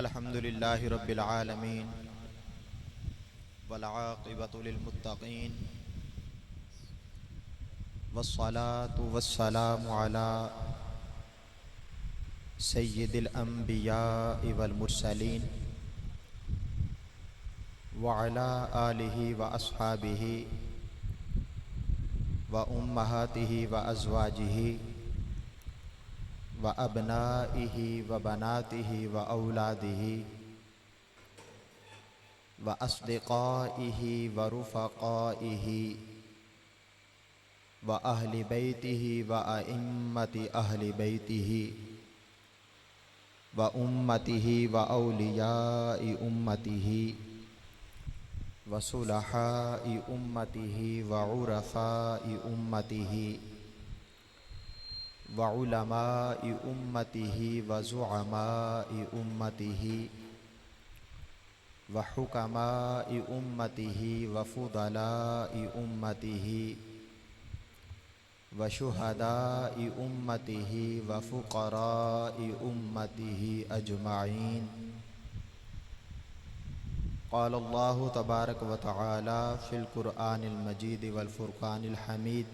الحمد لله رب العالمين والعاقبة للمتقين والصلاة والسلام على سيد الأنبياء والمرسلين وعلى آله وأصحابه وأمهاته وأزواجه وأبنائه وبناته وأولاده وأصدقائه ورفقائه وأهل بيته وأئمة أهل بيته وأمته وأولياء أمته وصلحاء أمته وعرفاء أمته وعلماء أمته وزعماء أمته وحكماء أمته وفضلاء أمته وشهداء أمته وفقراء أمته أجمعين. قال الله تبارك وتعالى في القرآن المجيد والفرقان الحميد: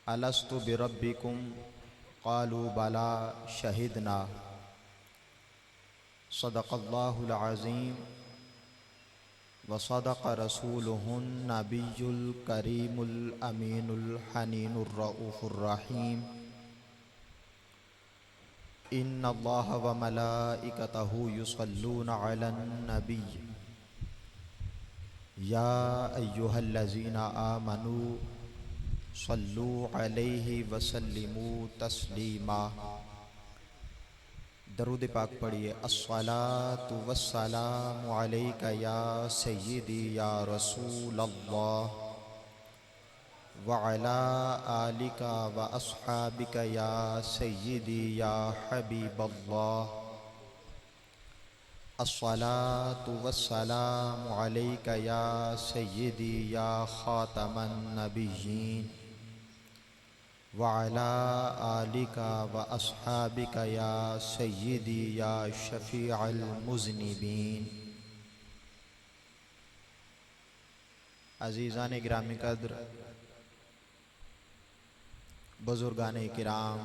ألست بربكم قالوا بلى شهدنا. صدق الله العظيم وصدق رسوله النبي الكريم الأمين الحنين الرؤوف الرحيم. إن الله وملائكته يصلون على النبي يا أيها الذين آمنوا صلوا علیہ وسلموا تسلیما. درود پاک پڑھیے. الصلاۃ والسلام علیک یا سیدی یا رسول اللہ وعلی آلک واصحابک یا سیدی یا حبیب اللہ. الصلاۃ والسلام علیک یا سیدی یا خاتم النبیین وعلی آلک واصحابک یا سیدی یا شفیع المذنبین. عزیزان گرامی قدر، بزرگان کرام،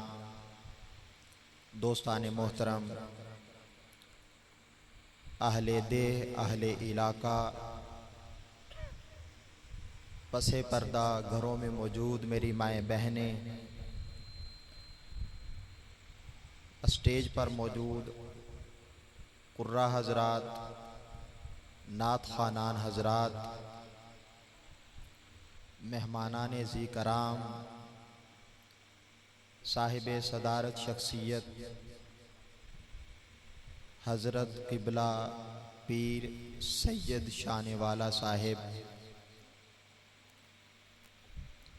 دوستان محترم، اہل دیہ، اہل علاقہ، پس پردہ گھروں میں موجود میری مائیں بہنیں، اسٹیج پر موجود قراء حضرات، نعت خوانان حضرات، مہمانان ذی کرام، صاحب صدارت شخصیت حضرت قبلہ پیر سید شان والا صاحب،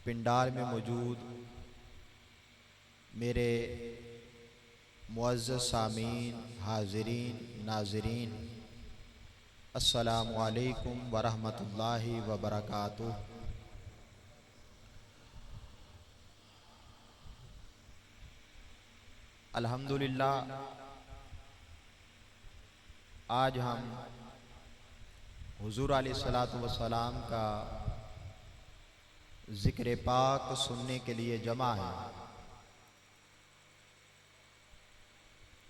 پنڈال میں موجود میرے معزز سامعین، حاضرین، ناظرین، السلام علیکم ورحمۃ اللہ وبرکاتہ. الحمدللہ آج ہم حضور علیہ الصلاۃ والسلام کا ذکر پاک سننے کے لیے جمع ہیں،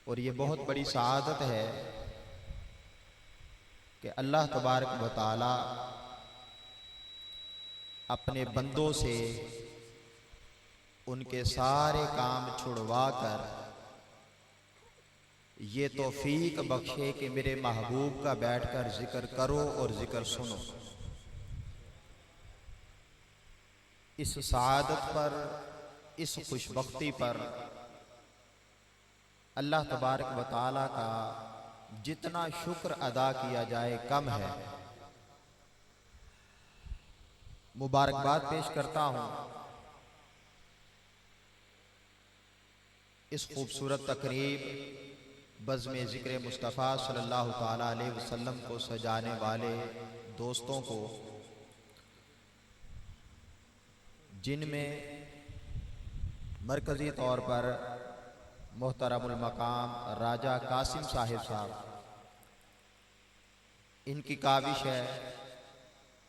اور یہ بہت بڑی سعادت ہے کہ اللہ تبارک و تعالی اپنے بندوں سے ان کے سارے کام چھڑوا کر یہ توفیق بخشے کہ میرے محبوب کا بیٹھ کر ذکر کرو اور ذکر سنو. اس سعادت پر، اس خوش بختی پر اللہ تبارک و تعالیٰ کا جتنا شکر ادا کیا جائے کم ہے. مبارکباد پیش کرتا ہوں اس خوبصورت تقریب بزم ذکر مصطفیٰ صلی اللہ تعالیٰ علیہ وسلم کو سجانے والے دوستوں کو، جن میں مرکزی طور پر محترم المقام راجہ قاسم صاحب، ان کی کاوش ہے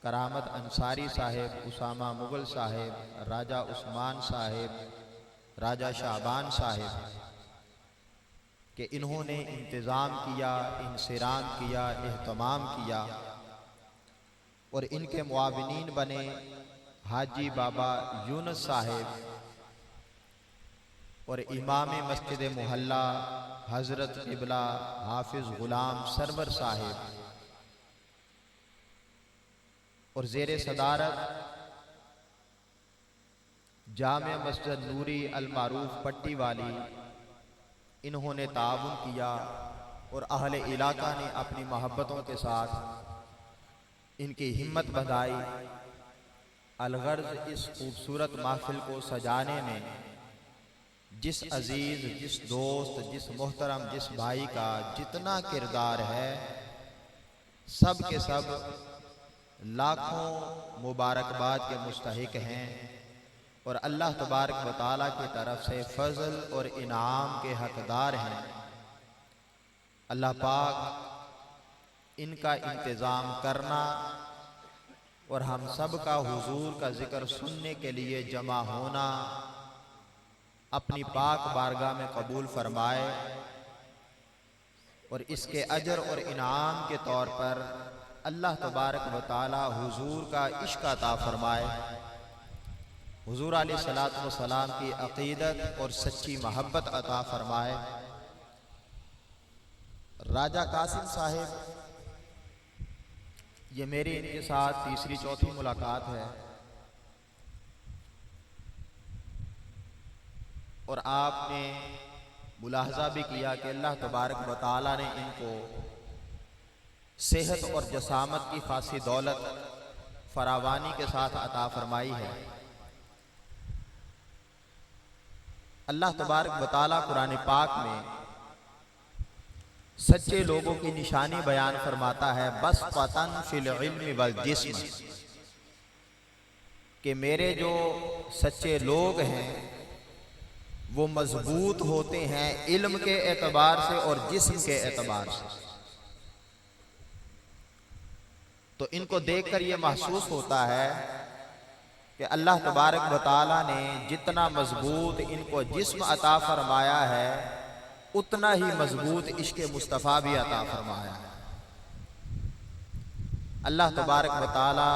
کرامت انصاری صاحب، اسامہ مغل صاحب، راجہ عثمان صاحب، راجہ شعبان صاحب، کہ انہوں نے انتظام کیا، انصرام کیا، اہتمام کیا، اور ان کے معاونین بنے حاجی بابا یونس صاحب اور امام مسجد محلہ حضرت قبلہ حافظ غلام سرور صاحب، اور زیر صدارت جامع مسجد نوری المعروف پٹی والی انہوں نے تعاون کیا، اور اہل علاقہ نے اپنی محبتوں کے ساتھ ان کی ہمت بندھائی۔ الغرض اس خوبصورت محفل کو سجانے میں جس عزیز، جس دوست، جس محترم، جس بھائی کا جتنا کردار ہے، سب کے سب لاکھوں مبارکباد کے مستحق ہیں، اور اللہ تبارک و تعالیٰ کی طرف سے فضل اور انعام کے حقدار ہیں۔ اللہ پاک ان کا انتظام کرنا اور ہم سب کا حضور کا ذکر سننے کے لیے جمع ہونا اپنی پاک بارگاہ میں قبول فرمائے، اور اس کے اجر اور انعام کے طور پر اللہ تبارک و تعالی حضور کا عشق عطا فرمائے، حضور علیہ الصلوۃ والسلام کی عقیدت اور سچی محبت عطا فرمائے۔ راجہ قاسم صاحب، یہ میری ان کے ساتھ تیسری چوتھی ملاقات ہے، اور آپ نے ملاحظہ بھی کیا کہ اللہ تبارک و تعالی نے ان کو صحت اور جسامت کی خاصی دولت فراوانی کے ساتھ عطا فرمائی ہے۔ اللہ تبارک و تعالی قرآن پاک میں سچے لوگوں کی نشانی بیان فرماتا ہے، بسطۃ فی العلم والجسم، کہ میرے جو سچے لوگ ہیں وہ مضبوط ہوتے ہیں علم کے اعتبار سے اور جسم کے اعتبار سے۔ تو ان کو دیکھ کر یہ محسوس ہوتا ہے کہ اللہ تبارک و تعالی نے جتنا مضبوط ان کو جسم عطا فرمایا ہے، اتنا ہی مضبوط عشق مصطفیٰ بھی عطا فرمایا ہے۔ اللہ تبارک و تعالی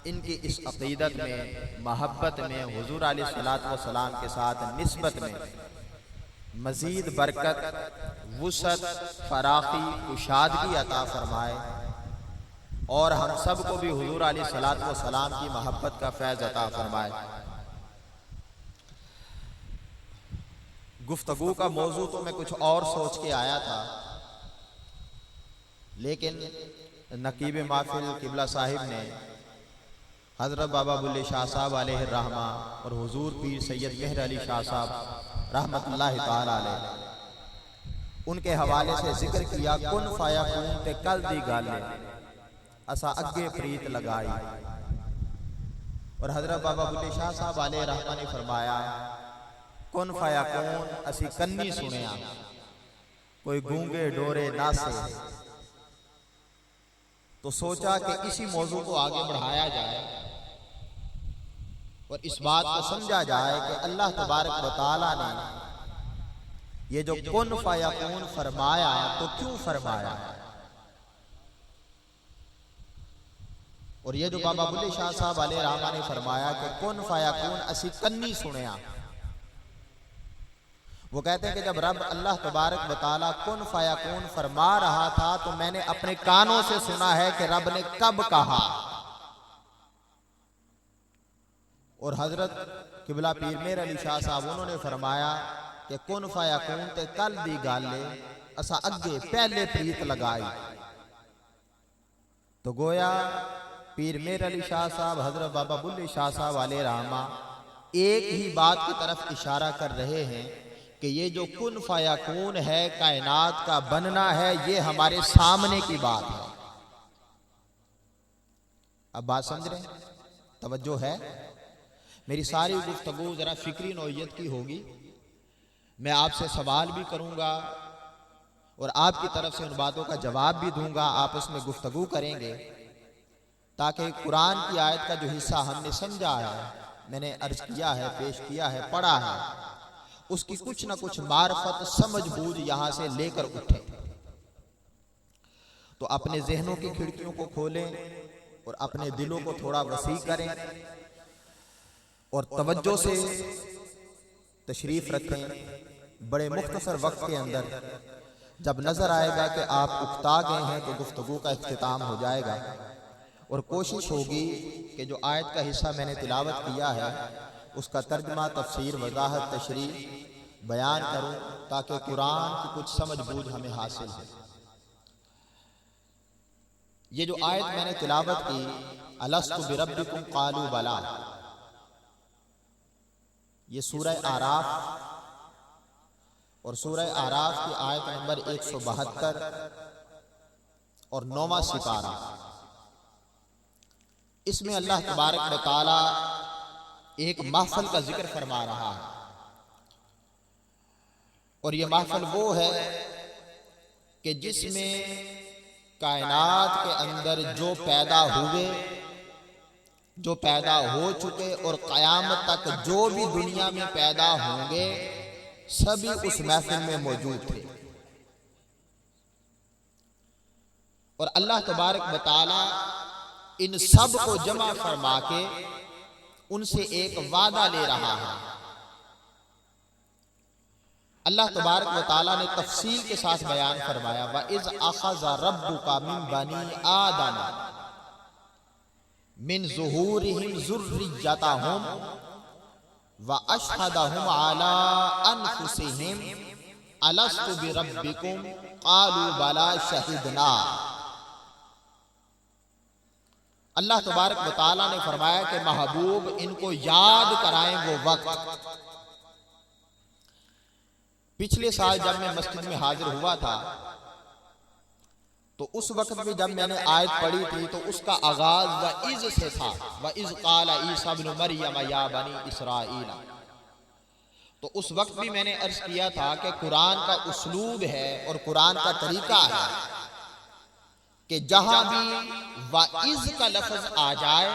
ان کی اس عقیدت میں، محبت میں، حضور علیہ الصلوۃ والسلام کے ساتھ نسبت میں مزید برکت، وسعت، فراخی، کشادگی عطا فرمائے، اور ہم سب کو بھی حضور علیہ الصلوۃ والسلام کی محبت کا فیض عطا فرمائے۔ گفتگو کا موضوع تو میں کچھ اور سوچ کے آیا تھا، لیکن نقیب محفل قبلہ صاحب نے حضرت بابا بلے شاہ صاحب علیہ الرحمہ اور حضور پیر سید مہر علی شاہ صاحب رحمت اللہ تعالی علیہ، ان کے حوالے سے ذکر کیا، کن فیکون تے کل دی گالے اسا اگے پریت لگائی، اور حضرت بابا بلے شاہ صاحب علیہ الرحمہ نے فرمایا، کن فیکون اسی کنی سنیا، کوئی گونگے ڈورے ناسے۔ تو سوچا کہ اسی موضوع کو آگے بڑھایا جائے اور اس بات کو سمجھا جائے کہ اللہ تبارک و تعالی نے یہ جو کن فیکون فرمایا تو کیوں فرمایا، اور یہ جو بابا بلے شاہ صاحب علیہ الرحمہ نے فرمایا کہ کن فیکون اسی کنی سنیا، وہ کہتے ہیں کہ جب رب اللہ تبارک و تعالی کن فیکون فرما رہا تھا تو میں نے اپنے کانوں سے سنا ہے کہ رب نے کب کہا، اور حضرت قبلہ پیر مہر علی شاہ صاحب انہوں نے فرمایا کہ کن فیکون تے کل دی گالے اسا اگے پہلے پریت لگائی۔ تو گویا پیر مہر علی شاہ صاحب، حضرت بابا بلے شاہ صاحب علیہ الرحمہ ایک ہی بات کی طرف اشارہ کر رہے ہیں کہ یہ جو کن فیکون ہے، کائنات کا بننا ہے، یہ ہمارے سامنے کی بات ہے۔ اب بات سمجھ رہے ہیں؟ توجہ ہے؟ میری ساری گفتگو ذرا فکری نوعیت کی ہوگی، میں آپ سے سوال بھی کروں گا اور آپ کی طرف سے ان باتوں کا جواب بھی دوں گا، آپس میں گفتگو کریں گے، تاکہ قرآن کی آیت کا جو حصہ ہم نے سمجھا ہے، میں نے عرض کیا ہے، پیش کیا ہے، پڑھا ہے، اس کی کچھ نہ کچھ معرفت، سمجھ بوجھ یہاں سے لے کر اٹھے۔ تو اپنے ذہنوں کی کھڑکیوں کو کھولیں اور اپنے دلوں کو تھوڑا وسیع کریں اور توجہ سے تشریف رکھیں۔ بڑے مختصر وقت کے اندر جب نظر آئے گا کہ آپ اکتا گئے ہیں تو گفتگو کا اختتام ہو جائے گا، اور کوشش ہوگی کہ جو آیت کا حصہ میں نے تلاوت کیا ہے اس کا ترجمہ، تفسیر، وضاحت، تشریح بیان کروں، تاکہ قرآن کی کچھ سمجھ بوجھ ہمیں حاصل ہو۔ یہ جو آیت میں نے تلاوت کی، الست بربکم قالوا بلا، یہ سورہ اعراف اور سورہ اعراف کی آیت نمبر 172 اور 9واں سپارہ، اس میں اللہ تبارک و تعالی ایک محفل کا ذکر فرما رہا ہے، اور یہ محفل وہ ہے کہ جس میں کائنات کے اندر جو پیدا ہوئے، جو پیدا ہو چکے اور قیامت تک جو بھی دنیا میں پیدا ہوں گے، سبھی اس محفل میں موجود تھے۔ اور اللہ تبارک و تعالی ان سب کو جمع فرما کے ان سے ایک وعدہ لے رہا ہے۔ اللہ تبارک و تعالی نے تفصیل کے ساتھ بیان فرمایا، وَإِذْ أَخَذَ رَبُّكَ مِنْ بَنِي آدَمَ مِنْ ظُهُورِهِمْ ذُرِّيَّتَهُمْ وَأَشْهَدَهُمْ عَلَىٰ أَنفُسِهِمْ أَلَسْتُ بِرَبِّكُمْ قَالُوا بَلَىٰ شَهِدْنَا۔ اللہ تبارک و تعالی نے فرمایا کہ محبوب ان کو یاد کرائیں وہ وقت۔ پچھلے سال جب میں مسجد میں حاضر ہوا تھا تو اس وقت بھی جب میں نے آیت پڑھی تھی تو اس کا آغاز وَإِذْ سے تھا، وَإِذْ قَالَ عِیسیٰ ابْنُ مَرْیَمَ یَا بَنِی اسرائیل۔ تو اس وقت بھی میں نے عرض کیا تھا کہ قرآن کا اسلوب ہے اور قرآن کا طریقہ ہے کہ جہاں بھی وَإِذْ کا لفظ آ جائے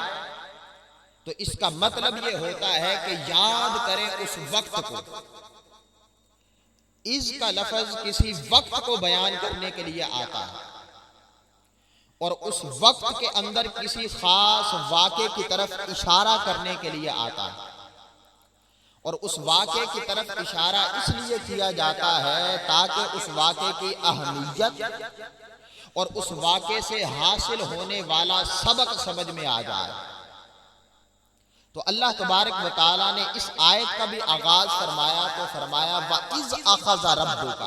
تو اس کا مطلب یہ ہوتا ہے کہ یاد کریں اس وقت کو۔ اس کا لفظ کسی وقت کو بیان کرنے کے لیے آتا ہے اور اس وقت کے اندر کسی خاص واقعے کی طرف اشارہ کرنے کے لیے آتا ہے، اور اس واقعے کی طرف اشارہ اس لیے کیا جاتا ہے تاکہ اس واقعے کی اہمیت اور اس واقعے سے حاصل ہونے والا سبق سمجھ میں آ جائے۔ تو اللہ تبارک و تعالی نے اس آیت کا بھی آغاز فرمایا تو فرمایا وَإِذْ أَخَذَ رَبُّكَ،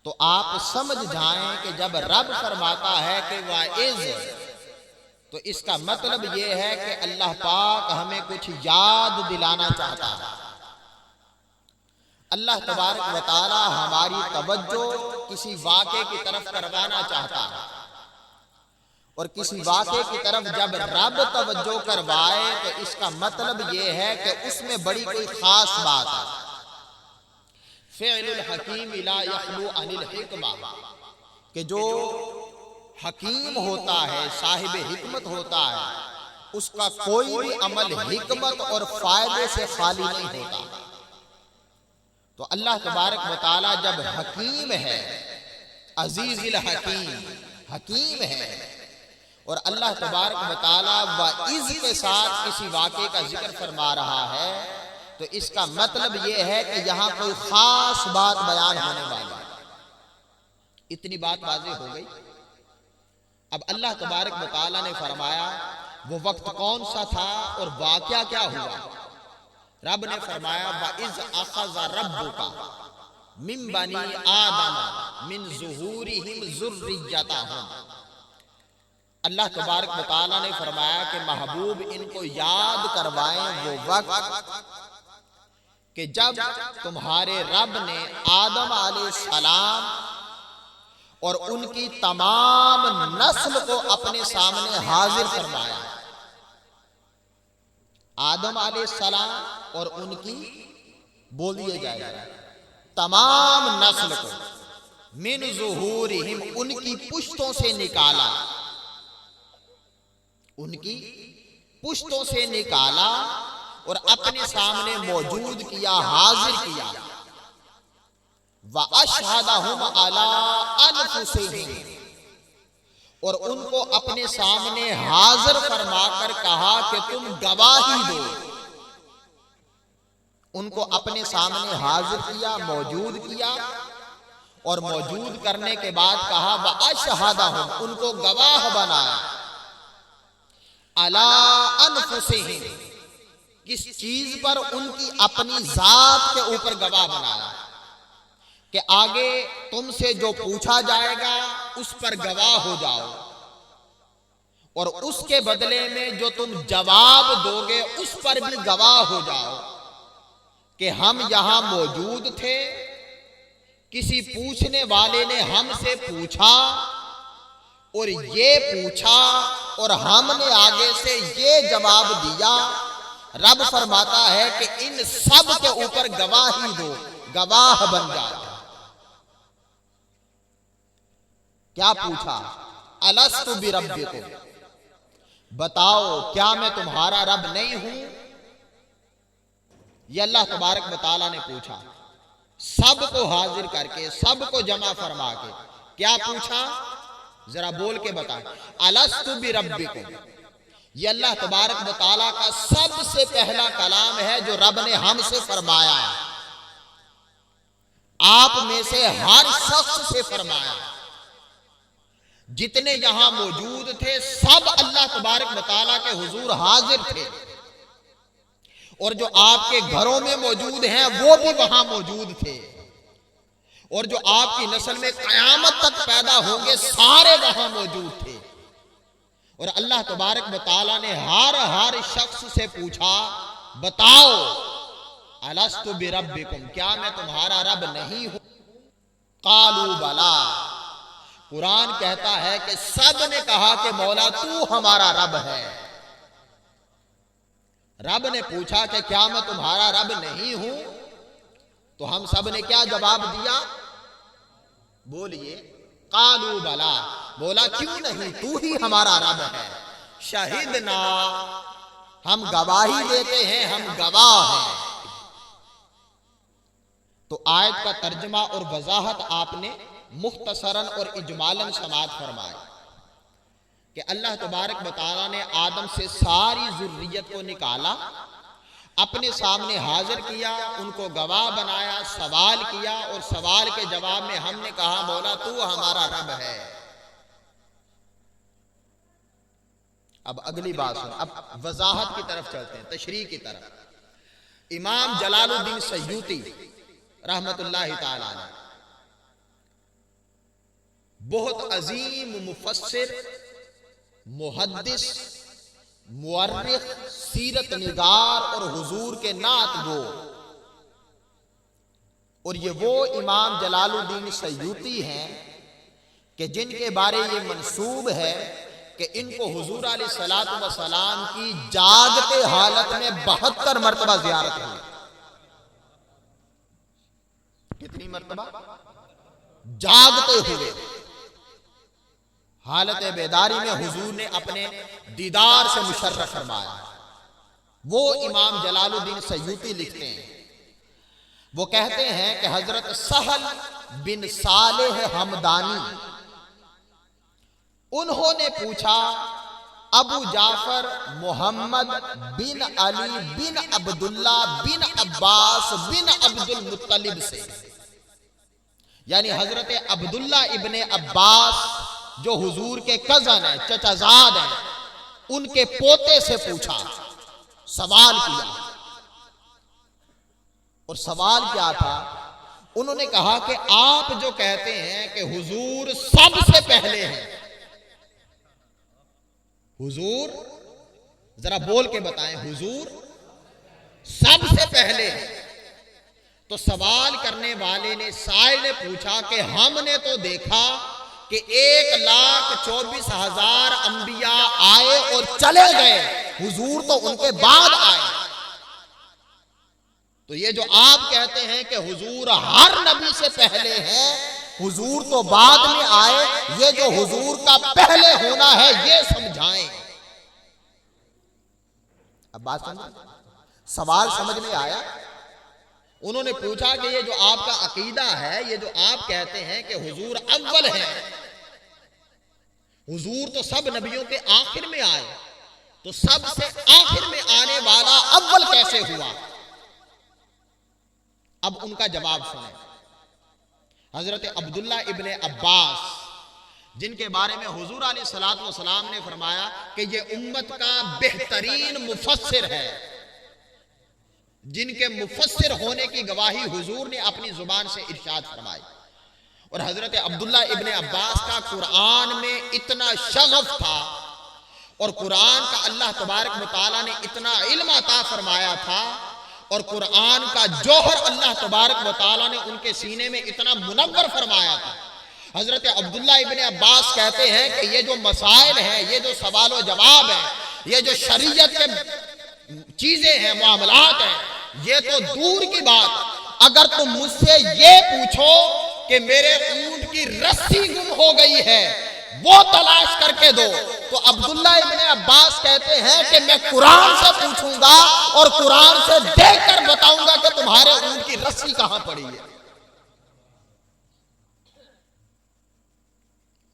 تو آپ سمجھ جائیں کہ جب رب فرماتا ہے کہ وَإِذْ، تو اس کا مطلب یہ ہے کہ اللہ پاک ہمیں کچھ یاد دلانا چاہتا ہے۔ اللہ تبارک و تعالی ہماری توجہ کسی واقعے کی طرف کروانا چاہتا ہے، اور کسی واقعے کی طرف جب رب توجہ کروائے تو اس کا مطلب یہ ہے کہ اس میں بڑی کوئی خاص بات ہے۔ فعل الحکیم لا یخلو عن الحکمہ، کہ جو حکیم ہوتا ہے، صاحب حکمت ہوتا ہے، اس کا کوئی بھی عمل حکمت اور فائدے سے خالی نہیں ہوتا۔ تو اللہ تبارک و تعالی جب حکیم ہے، عزیز الحکیم، حکیم ہے، اور اللہ تبارک و تعالی وَإِذْ کے ساتھ کسی واقعے کا ذکر فرما رہا ہے تو اس کا مطلب یہ ہے کہ یہاں کوئی خاص بات بیان ہونے والی ہے۔ اتنی بات واضح ہو گئی۔ اب اللہ تبارک و تعالی نے فرمایا وہ وقت کون سا تھا اور واقعہ کیا ہوا۔ رب نے فرمایا وَإِذْ أَخَذَ رَبُّكَ مِنْ بَنِي آدَمَ مِنْ ظُهُورِهِمْ ذُرِّيَّتَهُمْ۔ اللہ تبارک و تعالی نے فرمایا کہ محبوب ان کو یاد کروائیں وہ وقت کہ جب تمہارے رب نے آدم علیہ السلام اور ان کی تمام نسل کو اپنے سامنے حاضر فرمایا۔ آدم علیہ السلام اور ان کی بول دیے جائے گا تمام نسل کو من ظہورہم ان کی پشتوں سے نکالا، ان کی پشتوں سے نکالا اور اپنے سامنے موجود کیا، حاضر کیا، وَأَشْهَدَهُمْ عَلَىٰ أَنفُسِهِمْ اور ان کو اپنے سامنے حاضر فرما کر کہا کہ تم گواہی دو، ان کو اپنے سامنے حاضر کیا، موجود کیا، اور موجود کرنے کے بعد کہا وَأَشْهَدَهُمْ ان کو گواہ بنایا، عَلَىٰ أَنفُسِهِمْ کس چیز پر؟ ان کی اپنی ذات کے اوپر گواہ بنایا کہ آگے تم سے جو پوچھا جائے گا اس پر گواہ ہو جاؤ، اور اس کے بدلے میں جو تم جواب دو گے اس پر بھی گواہ ہو جاؤ کہ ہم یہاں موجود تھے، کسی پوچھنے والے نے ہم سے پوچھا اور یہ پوچھا اور ہم نے آگے سے یہ جواب دیا۔ رب فرماتا ہے کہ ان سب کے اوپر گواہی دو، گواہ بن جاؤ۔ کیا پوچھا؟ الست بربکم بتاؤ کیا میں تمہارا رب نہیں ہوں؟ یہ اللہ تبارک و تعالیٰ نے پوچھا، سب کو حاضر کر کے، سب کو جمع فرما کے۔ کیا پوچھا؟ ذرا بول کے بتائیں۔ الست بربکم یہ اللہ تبارک و تعالیٰ کا سب سے پہلا کلام ہے جو رب نے ہم سے فرمایا، آپ میں سے ہر شخص سے فرمایا۔ جتنے یہاں موجود تھے سب اللہ تبارک و تعالیٰ کے حضور حاضر تھے، اور جو آپ کے گھروں میں موجود ہیں وہ بھی وہاں موجود تھے، اور جو آپ کی نسل میں قیامت تک پیدا ہوں گے سارے وہاں موجود تھے۔ اور اللہ تبارک و تعالیٰ نے ہر شخص سے پوچھا، بتاؤ الست بربکم کیا میں تمہارا رب نہیں ہوں؟ قالوا بلا قرآن کہتا ہے کہ سب نے کہا کہ مولا تو ہمارا رب ہے۔ رب نے پوچھا کہ کیا میں تمہارا رب نہیں ہوں؟ تو ہم سب نے کیا جواب دیا؟ بولیے، قالوا بلا بولا کیوں نہیں، تو ہی ہمارا رب ہے۔ شہدنا ہم گواہی دیتے ہیں، ہم گواہ ہیں۔ تو آیت کا ترجمہ اور وضاحت آپ نے مختصراً اور اجمالاً سماعت فرمائی کہ اللہ تبارک و تعالیٰ نے آدم سے ساری ذریت کو نکالا، اپنے سامنے حاضر کیا، ان کو گواہ بنایا، سوال کیا، اور سوال کے جواب میں ہم نے کہا مولا تو ہمارا رب ہے۔ اب اگلی بات سن، اب وضاحت کی طرف چلتے ہیں، تشریح کی طرف۔ امام جلال الدین سیوطی رحمت اللہ تعالی علیہ بہت عظیم مفسر، محدث، مورخ، سیرت نگار اور حضور کے نعت گو، اور یہ وہ امام جلال الدین سیوطی ہیں کہ جن کے بارے یہ منسوب ہے کہ ان کو حضور علیہ الصلوۃ والسلام کی جاگتے حالت میں 72 مرتبہ زیارت ہوئی۔ کتنی مرتبہ؟ جاگتے ہوئے، حالت بیداری میں حضور نے اپنے دیدار سے مشرف فرمایا۔ وہ امام جلال الدین سیوطی لکھتے ہیں، وہ کہتے ہیں کہ حضرت سہل بن صالح حمدانی انہوں نے پوچھا ابو جعفر محمد بن علی بن عبداللہ بن عباس بن عبد المطلب سے، یعنی حضرت عبداللہ ابن عباس جو حضور کے کزن ہیں، چچا زاد ہیں، ان کے پوتے سے پوچھا، سوال کیا۔ اور سوال کیا تھا؟ انہوں نے کہا کہ آپ جو کہتے ہیں کہ حضور سب سے پہلے ہیں، حضور ذرا بول کے بتائیں، حضور سب سے پہلے ہیں، تو سوال کرنے والے نے، سائل نے پوچھا کہ ہم نے تو دیکھا کہ 1,24,000 انبیاء آئے اور چلے گئے، حضور تو ان کے بعد آئے۔ تو یہ جو آپ کہتے ہیں کہ حضور ہر نبی سے پہلے ہیں، حضور تو بعد میں آئے، یہ جو حضور کا پہلے ہونا ہے یہ سمجھائیں۔ اب بات سمجھ، سوال سمجھ میں آیا؟ انہوں نے پوچھا کہ یہ جو آپ کا عقیدہ ہے، یہ جو آپ کہتے ہیں کہ حضور اول ہیں، حضور تو سب نبیوں کے آخر میں آئے، تو سب سے آخر میں آنے والا اول کیسے ہوا؟ اب ان کا جواب سنیں۔ حضرت عبداللہ ابن عباس، جن کے بارے میں حضور علیہ السلام نے فرمایا کہ یہ امت کا بہترین مفسر ہے، جن کے مفسر ہونے کی گواہی حضور نے اپنی زبان سے ارشاد فرمائی۔ اور حضرت عبداللہ ابن عباس کا قرآن میں اتنا شغف تھا، اور قرآن کا اللہ تبارک و تعالیٰ نے اتنا علم عطا فرمایا تھا، اور قرآن کا جوہر اللہ تبارک و تعالیٰ نے ان کے سینے میں اتنا منور فرمایا تھا۔ حضرت عبداللہ ابن عباس کہتے ہیں کہ یہ جو مسائل ہیں، یہ جو سوال و جواب ہیں، یہ جو شریعت کے چیزیں ہیں، معاملات ہیں، یہ تو دور کی بات، اگر تم مجھ سے یہ پوچھو کہ میرے اونٹ کی رسی گم ہو گئی ہے وہ تلاش کر کے دو، تو عبداللہ ابن عباس کہتے ہیں کہ میں قرآن سے پوچھوں گا اور قرآن سے دیکھ کر بتاؤں گا کہ تمہارے اونٹ کی رسی کہاں پڑی ہے۔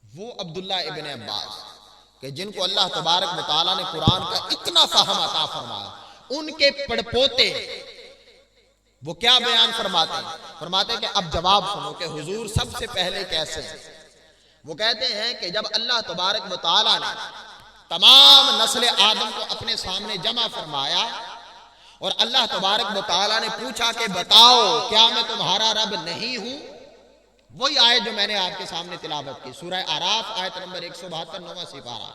وہ عبداللہ ابن عباس کہ جن کو اللہ تبارک و تعالیٰ نے قرآن کا اتنا فہم عطا فرمایا، ان کے پڑپوتے وہ کیا بیان فرماتے ہیں؟ فرماتے ہیں کہ اب جواب سنو کہ حضور سب سے پہلے کیسے ہیں۔ وہ کہتے ہیں کہ جب اللہ تبارک و تعالیٰ نے تمام نسل آدم کو اپنے سامنے جمع فرمایا اور اللہ تبارک و تعالیٰ نے پوچھا کہ بتاؤ کیا میں تمہارا رب نہیں ہوں، وہی آیت جو میں نے آپ کے سامنے تلاوت کی، سورہ اعراف آیت نمبر 172 9واں سپارہ۔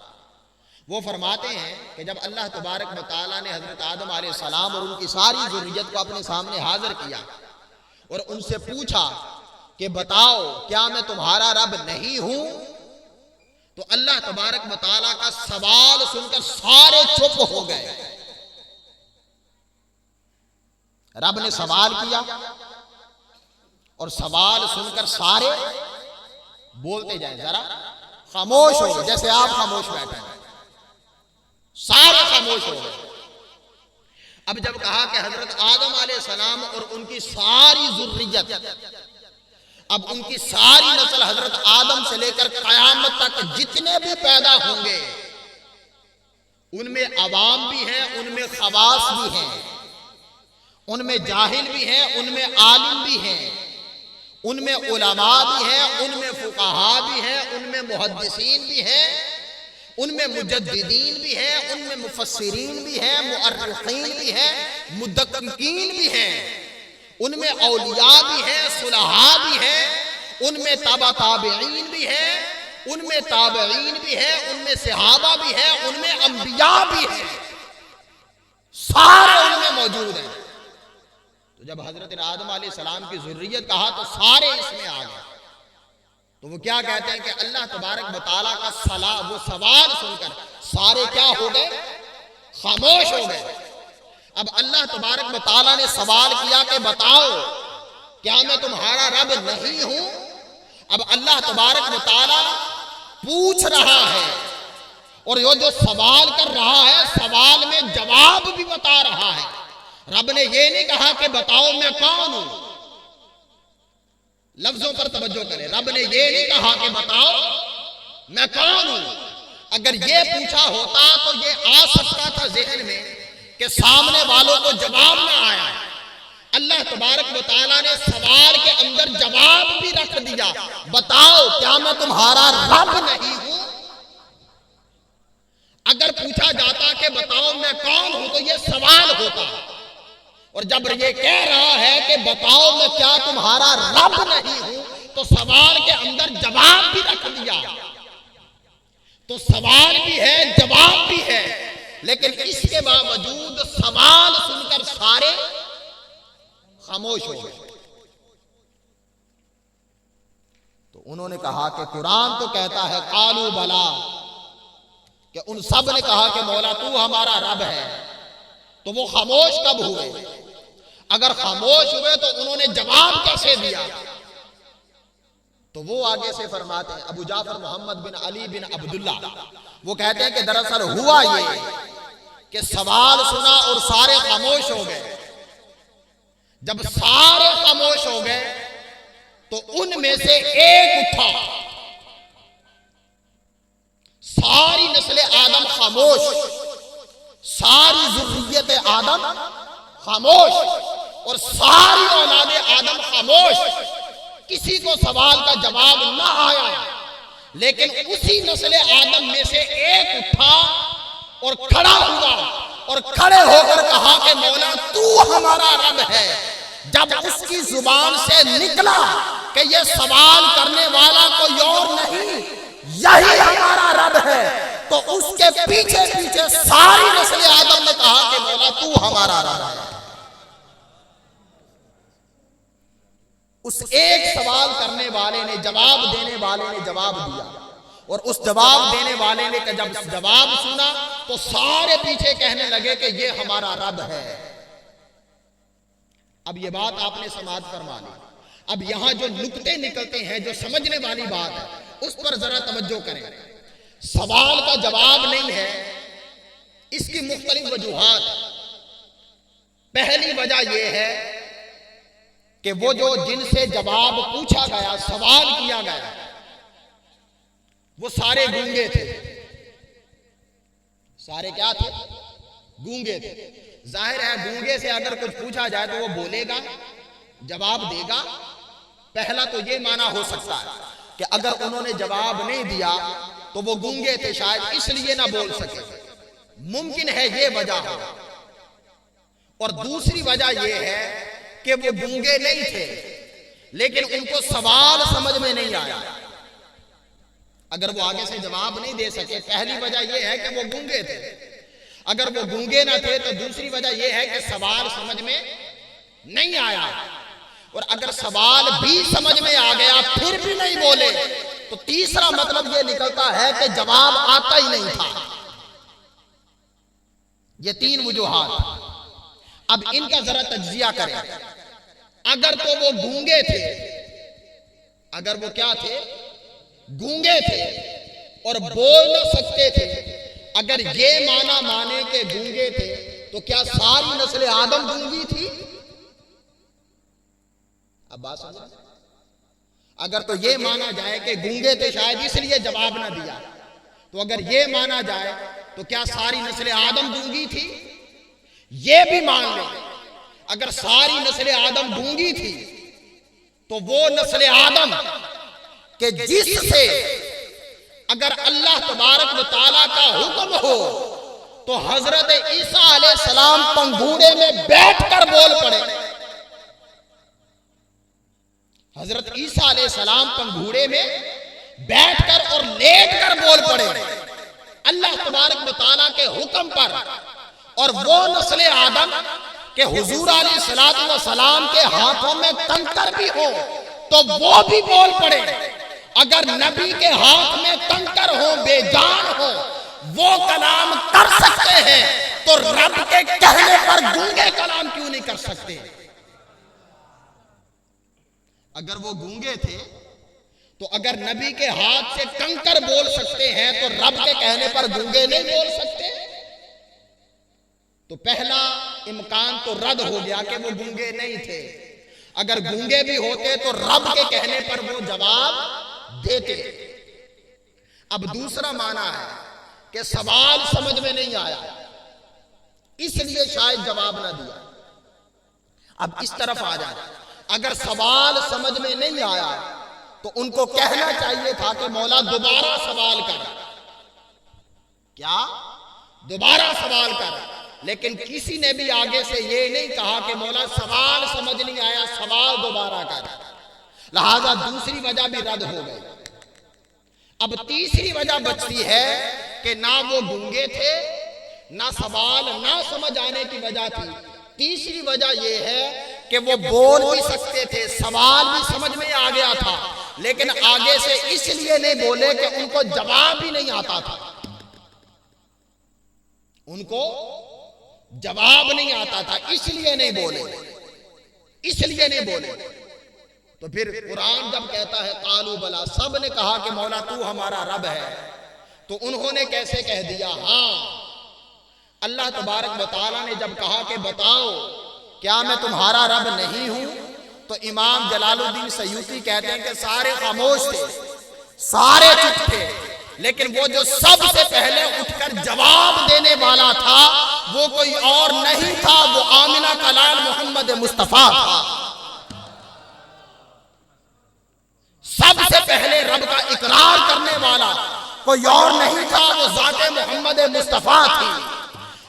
وہ فرماتے ہیں کہ جب اللہ تبارک و تعالیٰ نے حضرت آدم علیہ السلام اور ان کی ساری ذریت کو اپنے سامنے حاضر کیا اور ان سے پوچھا کہ بتاؤ کیا میں تمہارا رب نہیں ہوں، تو اللہ تبارک و تعالیٰ کا سوال سن کر سارے چپ ہو گئے۔ رب نے سوال کیا اور سوال سن کر سارے بولتے جائیں، ذرا خاموش ہو، جیسے آپ خاموش بیٹھے ہیں، سارے خاموش ہو گئے۔ اب جب کہا کہ حضرت آدم علیہ السلام اور ان کی ساری ذریت، اب ان کی ساری نسل حضرت آدم سے لے کر قیامت تک جتنے بھی پیدا ہوں گے، ان میں عوام بھی ہیں، ان میں خواص بھی ہیں، ان میں جاہل بھی ہیں، ان میں عالم بھی ہیں، ان میں علماء بھی ہیں، ان میں فقہاء بھی ہیں، ان میں محدثین بھی ہیں، ان میں مجددین بھی ہیں، ان میں مفسرین بھی ہیں، مؤرخین بھی ہیں، مدققین بھی ہیں، ان میں اولیاء بھی ہیں، صلحاء بھی ہیں، ان میں تابع تابعین بھی ہیں، ان میں تابعین بھی ہیں، ان میں صحابہ بھی ہیں، ان میں انبیاء بھی ہیں، سارے ان میں موجود ہیں۔ تو جب حضرت آدم علیہ السلام کی ذریت کہا تو سارے اس میں آ گئے۔ تو وہ کیا کہتے ہیں کہ اللہ تبارک و تعالیٰ کا وہ سوال سن کر سارے کیا ہو گئے؟ خاموش ہو گئے۔ اب اللہ تبارک و تعالیٰ نے سوال کیا کہ بتاؤ کیا میں تمہارا رب نہیں ہوں؟ اب اللہ تبارک و تعالیٰ پوچھ رہا ہے اور یہ جو سوال کر رہا ہے سوال میں جواب بھی بتا رہا ہے۔ رب نے یہ نہیں کہا کہ بتاؤ میں کون ہوں، لفظوں پر توجہ کریں، رب نے یہ نہیں کہا کہ بتاؤ میں کون ہوں۔ اگر یہ پوچھا ہوتا تو یہ آ سکتا تھا ذہن میں کہ سامنے والوں کو جواب نہ آیا۔ اللہ تبارک و تعالیٰ نے سوال کے اندر جواب بھی رکھ دیا، بتاؤ کیا میں تمہارا رب نہیں ہوں۔ اگر پوچھا جاتا کہ بتاؤ میں کون ہوں تو یہ سوال ہوتا، اور جب یہ کہہ رہا ہے کہ بتاؤ میں کیا تمہارا رب نہیں ہوں تو سوال کے اندر جواب بھی رکھ دیا۔ تو سوال بھی ہے، جواب بھی ہے، لیکن اس کے باوجود سوال سن کر سارے خاموش ہو گئے۔ تو انہوں نے کہا کہ قرآن تو کہتا ہے قالوا بلا، کہ ان سب نے کہا کہ مولا تو ہمارا رب ہے۔ تو وہ خاموش کب ہوئے؟ اگر خاموش ہوئے تو انہوں نے جواب کیسے دیا؟ تو وہ آگے سے فرماتے ہیں، ابو جعفر محمد بن علی بن عبداللہ وہ کہتے ہیں کہ دراصل ہوا یہ کہ سوال سنا اور سارے خاموش ہو گئے۔ جب سارے خاموش ہو گئے تو ان میں سے ایک اٹھا، ساری نسل آدم خاموش، ساری ذریت آدم خاموش اور ساری اولاد آدم خاموش، کسی کو سوال کا جواب نہ آیا، لیکن اسی نسل آدم میں سے ایک اٹھا اور کھڑا ہوا اور کھڑے ہو کر کہا کہ مولا تو ہمارا رب ہے۔ جب اس کی زبان سے نکلا کہ یہ سوال کرنے والا کوئی اور نہیں، یہی ہمارا رب ہے، تو اس کے پیچھے پیچھے ساری نسل آدم نے کہا کہ مولا تو ہمارا رب ہے۔ اس ایک سوال کرنے والے نے، جواب دینے والے نے جواب دیا، اور اس جواب دینے والے نے جب جواب سنا تو سارے پیچھے کہنے لگے کہ یہ ہمارا رب ہے۔ اب یہ بات آپ نے سماعت فرما لی۔ اب یہاں جو نکتے نکلتے ہیں، جو سمجھنے والی بات ہے، اس پر ذرا توجہ کریں۔ سوال کا جواب نہیں ہے، اس کی مختلف وجوہات ہیں۔ پہلی وجہ یہ ہے کہ وہ جو جن سے جواب پوچھا گیا، سوال کیا گیا، وہ سارے گونگے تھے۔ سارے کیا تھے؟ گونگے تھے۔ ظاہر ہے گونگے سے اگر کچھ پوچھا جائے تو وہ بولے گا، جواب دے گا۔ پہلا تو یہ معنی ہو سکتا ہے کہ اگر انہوں نے جواب نہیں دیا تو وہ گونگے تھے، شاید اس لیے نہ بول سکے، ممکن ہے یہ وجہ ہو۔ اور دوسری وجہ یہ ہے کہ وہ گونگے نہیں تھے لیکن ان کو سوال سمجھ میں نہیں آیا۔ اگر وہ آگے سے جواب نہیں دے سکے، پہلی وجہ یہ ہے کہ وہ گونگے تھے۔ اگر وہ گونگے نہ تھے تو دوسری وجہ یہ ہے کہ سوال سمجھ میں نہیں آیا۔ اور اگر سوال بھی سمجھ میں آ گیا پھر بھی نہیں بولے تو تیسرا مطلب یہ نکلتا ہے کہ جواب آتا ہی نہیں تھا۔ یہ تین وجوہات۔ اب ان کا ذرا تجزیہ کریں۔ اگر تو وہ گونگے تھے، اگر وہ کیا تھے؟ گونگے تھے اور بول نہ سکتے تھے، اگر یہ معنی مانے کہ گونگے تھے تو کیا ساری نسل آدم گونگی تھی؟ اب بات سمجھیں۔ اگر تو یہ مانا جائے کہ گونگے تھے شاید اس لیے جواب نہ دیا، تو اگر یہ مانا جائے تو کیا ساری نسل آدم گونگی تھی؟ یہ بھی مان لیں اگر ساری نسل آدم گونگی تھی تو وہ نسل آدم کہ جس سے اگر اللہ تبارک و تعالیٰ کا حکم ہو تو حضرت عیسیٰ علیہ السلام پنگھوڑے میں بیٹھ کر بول پڑے۔ حضرت عیسیٰ علیہ السلام پنگھوڑے میں بیٹھ کر اور لیٹ کر بول پڑے اللہ تبارک و تعالیٰ کے حکم پر، اور وہ نسل آدم کہ حضور علیہ السلام کے ہاتھوں میں کنکر بھی ہو تو وہ بھی بول پڑے۔ اگر نبی کے ہاتھ میں کنکر ہو، بے جان ہو، وہ کلام کر سکتے ہیں تو رب کے کہنے پر گونگے کلام کیوں نہیں کر سکتے؟ اگر وہ گونگے تھے تو اگر نبی کے ہاتھ سے کنکر بول سکتے ہیں تو رب کے کہنے پر گونگے نہیں بول سکتے؟ تو پہلا امکان تو رد ہو گیا کہ وہ گونگے نہیں تھے۔ اگر گونگے بھی ہوتے تو رب کے کہنے پر وہ جواب دیتے۔ اب دوسرا معنی ہے کہ سوال سمجھ میں نہیں آیا اس لیے شاید جواب نہ دیا۔ اب اس طرف آ جائے، اگر سوال سمجھ میں نہیں آیا تو ان کو کہنا چاہیے تھا کہ مولا دوبارہ سوال کر، کیا دوبارہ سوال کر، لیکن کسی نے بھی آگے سے یہ نہیں کہا کہ مولا سوال سمجھ نہیں آیا، سوال دوبارہ کر، لہذا دوسری وجہ بھی رد ہو گئی۔ اب تیسری وجہ بچتی ہے کہ نہ وہ گونگے تھے، نہ سوال نہ سمجھ آنے کی وجہ تھی، تیسری وجہ یہ ہے کہ وہ بول بھی سکتے تھے، سوال بھی سمجھ میں آ گیا تھا، لیکن آگے سے اس لیے نہیں بولے کہ ان کو جواب بھی نہیں آتا تھا، ان کو جواب نہیں آتا تھا اس لیے نہیں بولے۔ اس لیے نہیں بولے. تو پھر قرآن جب کہتا ہے قالوا بلا، سب نے کہا کہ مولا تو ہمارا رب ہے، تو انہوں نے کیسے کہہ دیا؟ ہاں، اللہ تبارک و تعالیٰ نے جب کہا کہ بتاؤ کیا میں تمہارا رب نہیں ہوں، تو امام جلال الدین سیوطی کہتے ہیں کہ سارے خاموش تھے، سارے چپ تھے، لیکن وہ جو سب سے پہلے اٹھ کر جواب دینے والا تھا وہ کوئی اور نہیں تھا، وہ آمنہ کا لال محمد مصطفیٰ تھا. سب سے پہلے رب کا اقرار کرنے والا کوئی اور نہیں تھا، وہ ذات محمد مصطفیٰ تھی.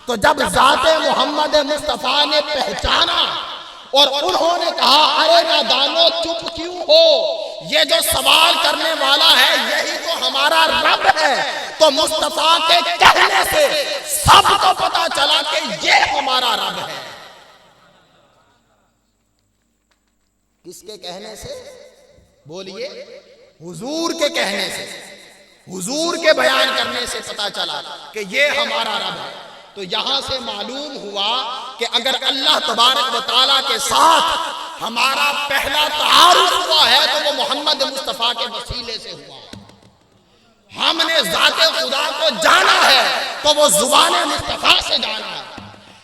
تو جب ذات محمد مصطفیٰ نے پہچانا اور انہوں نے کہا ارے نادانو چپ کیوں ہو، یہ جو سوال کرنے والا ہے یہی تو ہمارا رب ہے، تو مصطفیٰ کے کہنے سے سب کو پتا چلا کہ یہ ہمارا رب ہے. کس کے کہنے سے؟ بولیے، حضور کے کہنے سے، حضور کے بیان کرنے سے پتا چلا کہ یہ ہمارا رب ہے. تو یہاں سے معلوم ہوا کہ اگر اللہ تبارک و تعالیٰ کے ساتھ ہمارا پہلا تعارف ہوا ہے تو وہ محمد مصطفیٰ کے وسیلے سے ہوا. ہم نے ذات خدا کو جانا ہے تو وہ زبان مصطفیٰ سے جانا ہے.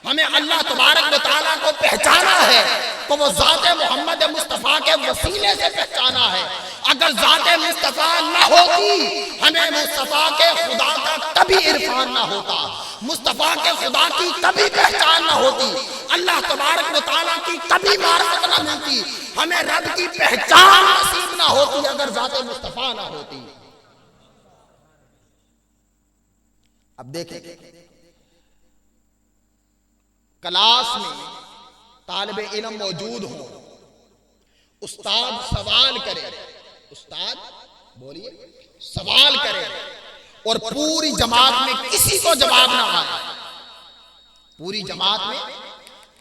ہمیں اللہ تبارک و تعالیٰ کو پہچانا ہے تو وہ ذات محمد مصطفیٰ کے وسیلے سے پہچانا ہے. اگر ذات مصطفیٰ نہ ہوتی ہمیں مصطفیٰ کے خدا کا کبھی عرفان نہ ہوتا، مصطفیٰ کے خدا کی کبھی پہچان نہ ہوتی، اللہ تبارک و تعالیٰ کی کبھی معرفت نہ ملتی، ہمیں رب کی پہچان نصیب نہ ہوتی اگر ذات مصطفیٰ نہ ہوتی. اب دیکھیں، کلاس میں طالب علم موجود ہوں، استاد سوال کرے، استاد بولیے سوال کرے اور پوری جماعت میں کسی کو جواب نہ آئے، پوری جماعت میں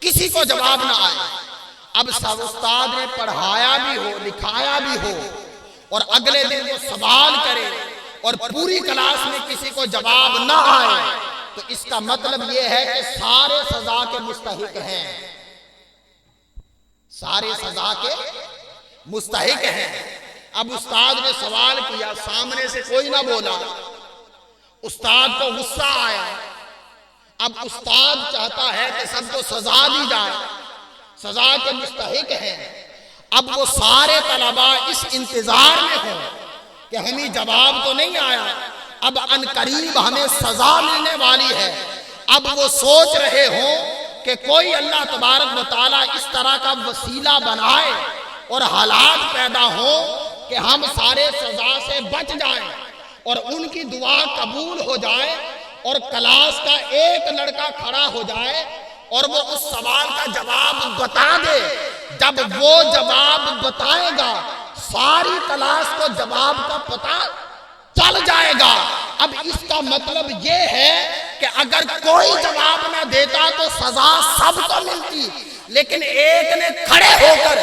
کسی کو جواب نہ آئے. اب سب استاد نے پڑھایا بھی ہو، لکھایا بھی ہو، اور اگلے دن وہ سوال کرے اور پوری کلاس میں کسی کو جواب نہ آئے، تو اس کا مطلب یہ ہے کہ سارے سزا کے مستحق ہیں، سارے سزا کے مستحق ہیں. اب استاد نے سوال کیا، سامنے سے کوئی نہ بولا، استاد کو غصہ آیا. اب استاد چاہتا ہے کہ سب کو سزا دی جائے، سزا کے مستحق ہیں. اب وہ سارے طلباء اس انتظار میں ہوں کہ ہمیں جواب تو نہیں آیا، اب عنقریب ہمیں سزا ملنے والی ہے. اب وہ سوچ رہے ہوں کہ کوئی اللہ تبارک و تعالیٰ اس طرح کا وسیلہ بنائے اور حالات پیدا ہوں کہ ہم سارے سزا سے بچ جائیں اور ان کی دعا قبول ہو جائے، اور کلاس کا ایک لڑکا کھڑا ہو جائے اور وہ اس سوال کا جواب بتا دے. جب وہ جواب بتائے گا ساری کلاس کو جواب کا پتہ چل جائے گا. اب اس کا مطلب یہ ہے کہ اگر کوئی جواب نہ دیتا تو سزا سب کو ملتی، لیکن ایک نے کھڑے ہو کر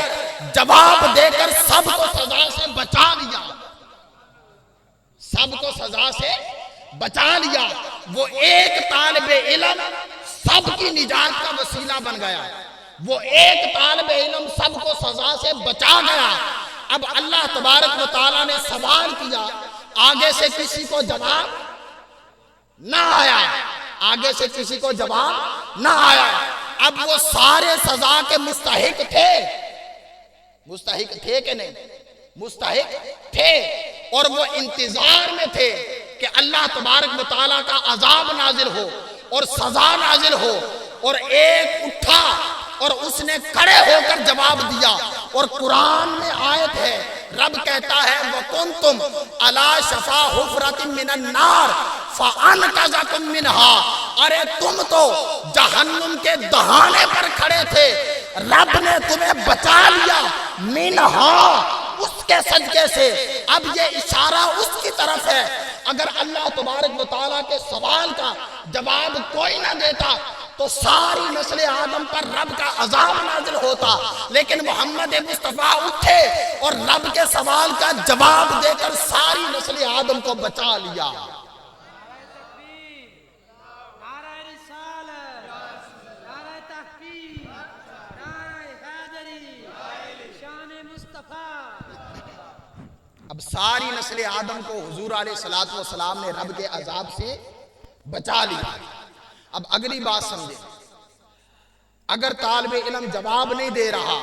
جواب دے کر سب کو سزا سے بچا لیا، سب کو سزا سے بچا لیا. وہ ایک طالب علم سب کی نجات کا وسیلہ بن گیا، وہ ایک طالب علم سب کو سزا سے بچا گیا. اب اللہ تبارک و تعالیٰ نے سوال کیا، آگے سے کسی کو جواب نہ آیا، آگے سے کسی کو جواب نہ آیا. اب وہ سارے سزا کے مستحق تھے، مستحق تھے کہ نہیں؟ مستحق تھے، اور وہ انتظار میں تھے کہ اللہ تبارک و تعالیٰ کا عذاب نازل ہو اور سزا نازل ہو. اور ایک اٹھا اور اس نے کھڑے ہو کر جواب دیا. اور قرآن میں آیت ہے، رب کہتا ہے وَكُنْتُمْ عَلَى شَفَا حُفْرَةٍ مِّنَ النَّارِ فَأَنْقَذَكُم مِّنْهَا. ارے تم تو جہنم کے دہانے پر کھڑے تھے، رب نے تمہیں بچا لیا منہا، اس کے صدقے سے. اب یہ اشارہ اس کی طرف ہے، اگر اللہ تبارک و تعالیٰ کے سوال کا جواب کوئی نہ دیتا تو ساری نسل آدم پر رب کا عذاب نازل ہوتا، لیکن محمد مصطفیٰ اٹھے اور رب کے سوال کا جواب دے کر ساری نسل آدم کو بچا لیا. اب ساری نسل آدم کو حضور علیہ الصلوۃ والسلام نے رب کے عذاب سے بچا لیا۔ اب اگلی بات سمجھیں، اگر طالب علم جواب نہیں دے رہا،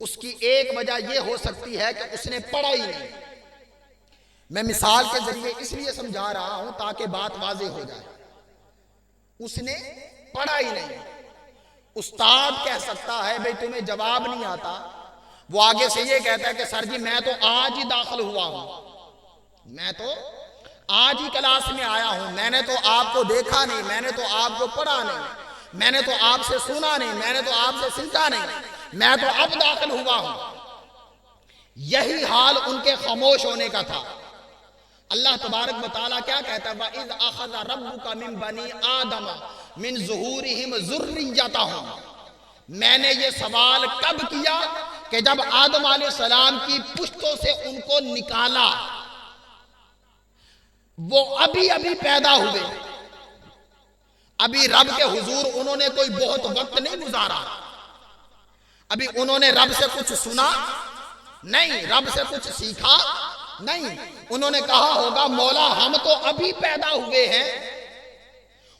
اس کی ایک وجہ یہ ہو سکتی ہے کہ اس نے پڑھا ہی نہیں۔ میں مثال کے ذریعے اس لیے سمجھا رہا ہوں تاکہ بات واضح ہو جائے۔ اس نے پڑھا ہی نہیں۔ استاد کہہ سکتا ہے بھئی تمہیں جواب نہیں آتا، وہ آگے سے یہ کہتا ہے کہ سر جی میں تو آج ہی داخل ہوا ہوں، میں تو آج ہی کلاس میں آیا ہوں، میں نے تو آپ کو دیکھا نہیں، میں نے تو آپ کو پڑھا نہیں، میں نے تو آپ سے سنا نہیں، میں نے تو آپ سے سیکھا نہیں، میں تو اب داخل ہوا ہوں۔ یہی حال ان کے خاموش ہونے کا تھا۔ اللہ تبارک و تعالیٰ کیا کہتا ہے وَإِذْ أَخَذَ رَبُّكَ مِن بَنِي آدَمَ مِن ظُهُورِهِمْ ذُرِّيَّتَهُمْ، میں نے یہ سوال کب کیا کہ جب آدم علیہ السلام کی پشتوں سے ان کو نکالا، وہ ابھی ابھی پیدا ہوئے، ابھی رب کے حضور انہوں نے کوئی بہت وقت نہیں گزارا، ابھی انہوں نے رب سے کچھ سنا نہیں، رب سے کچھ سیکھا نہیں۔ انہوں نے کہا ہوگا مولا ہم تو ابھی پیدا ہوئے ہیں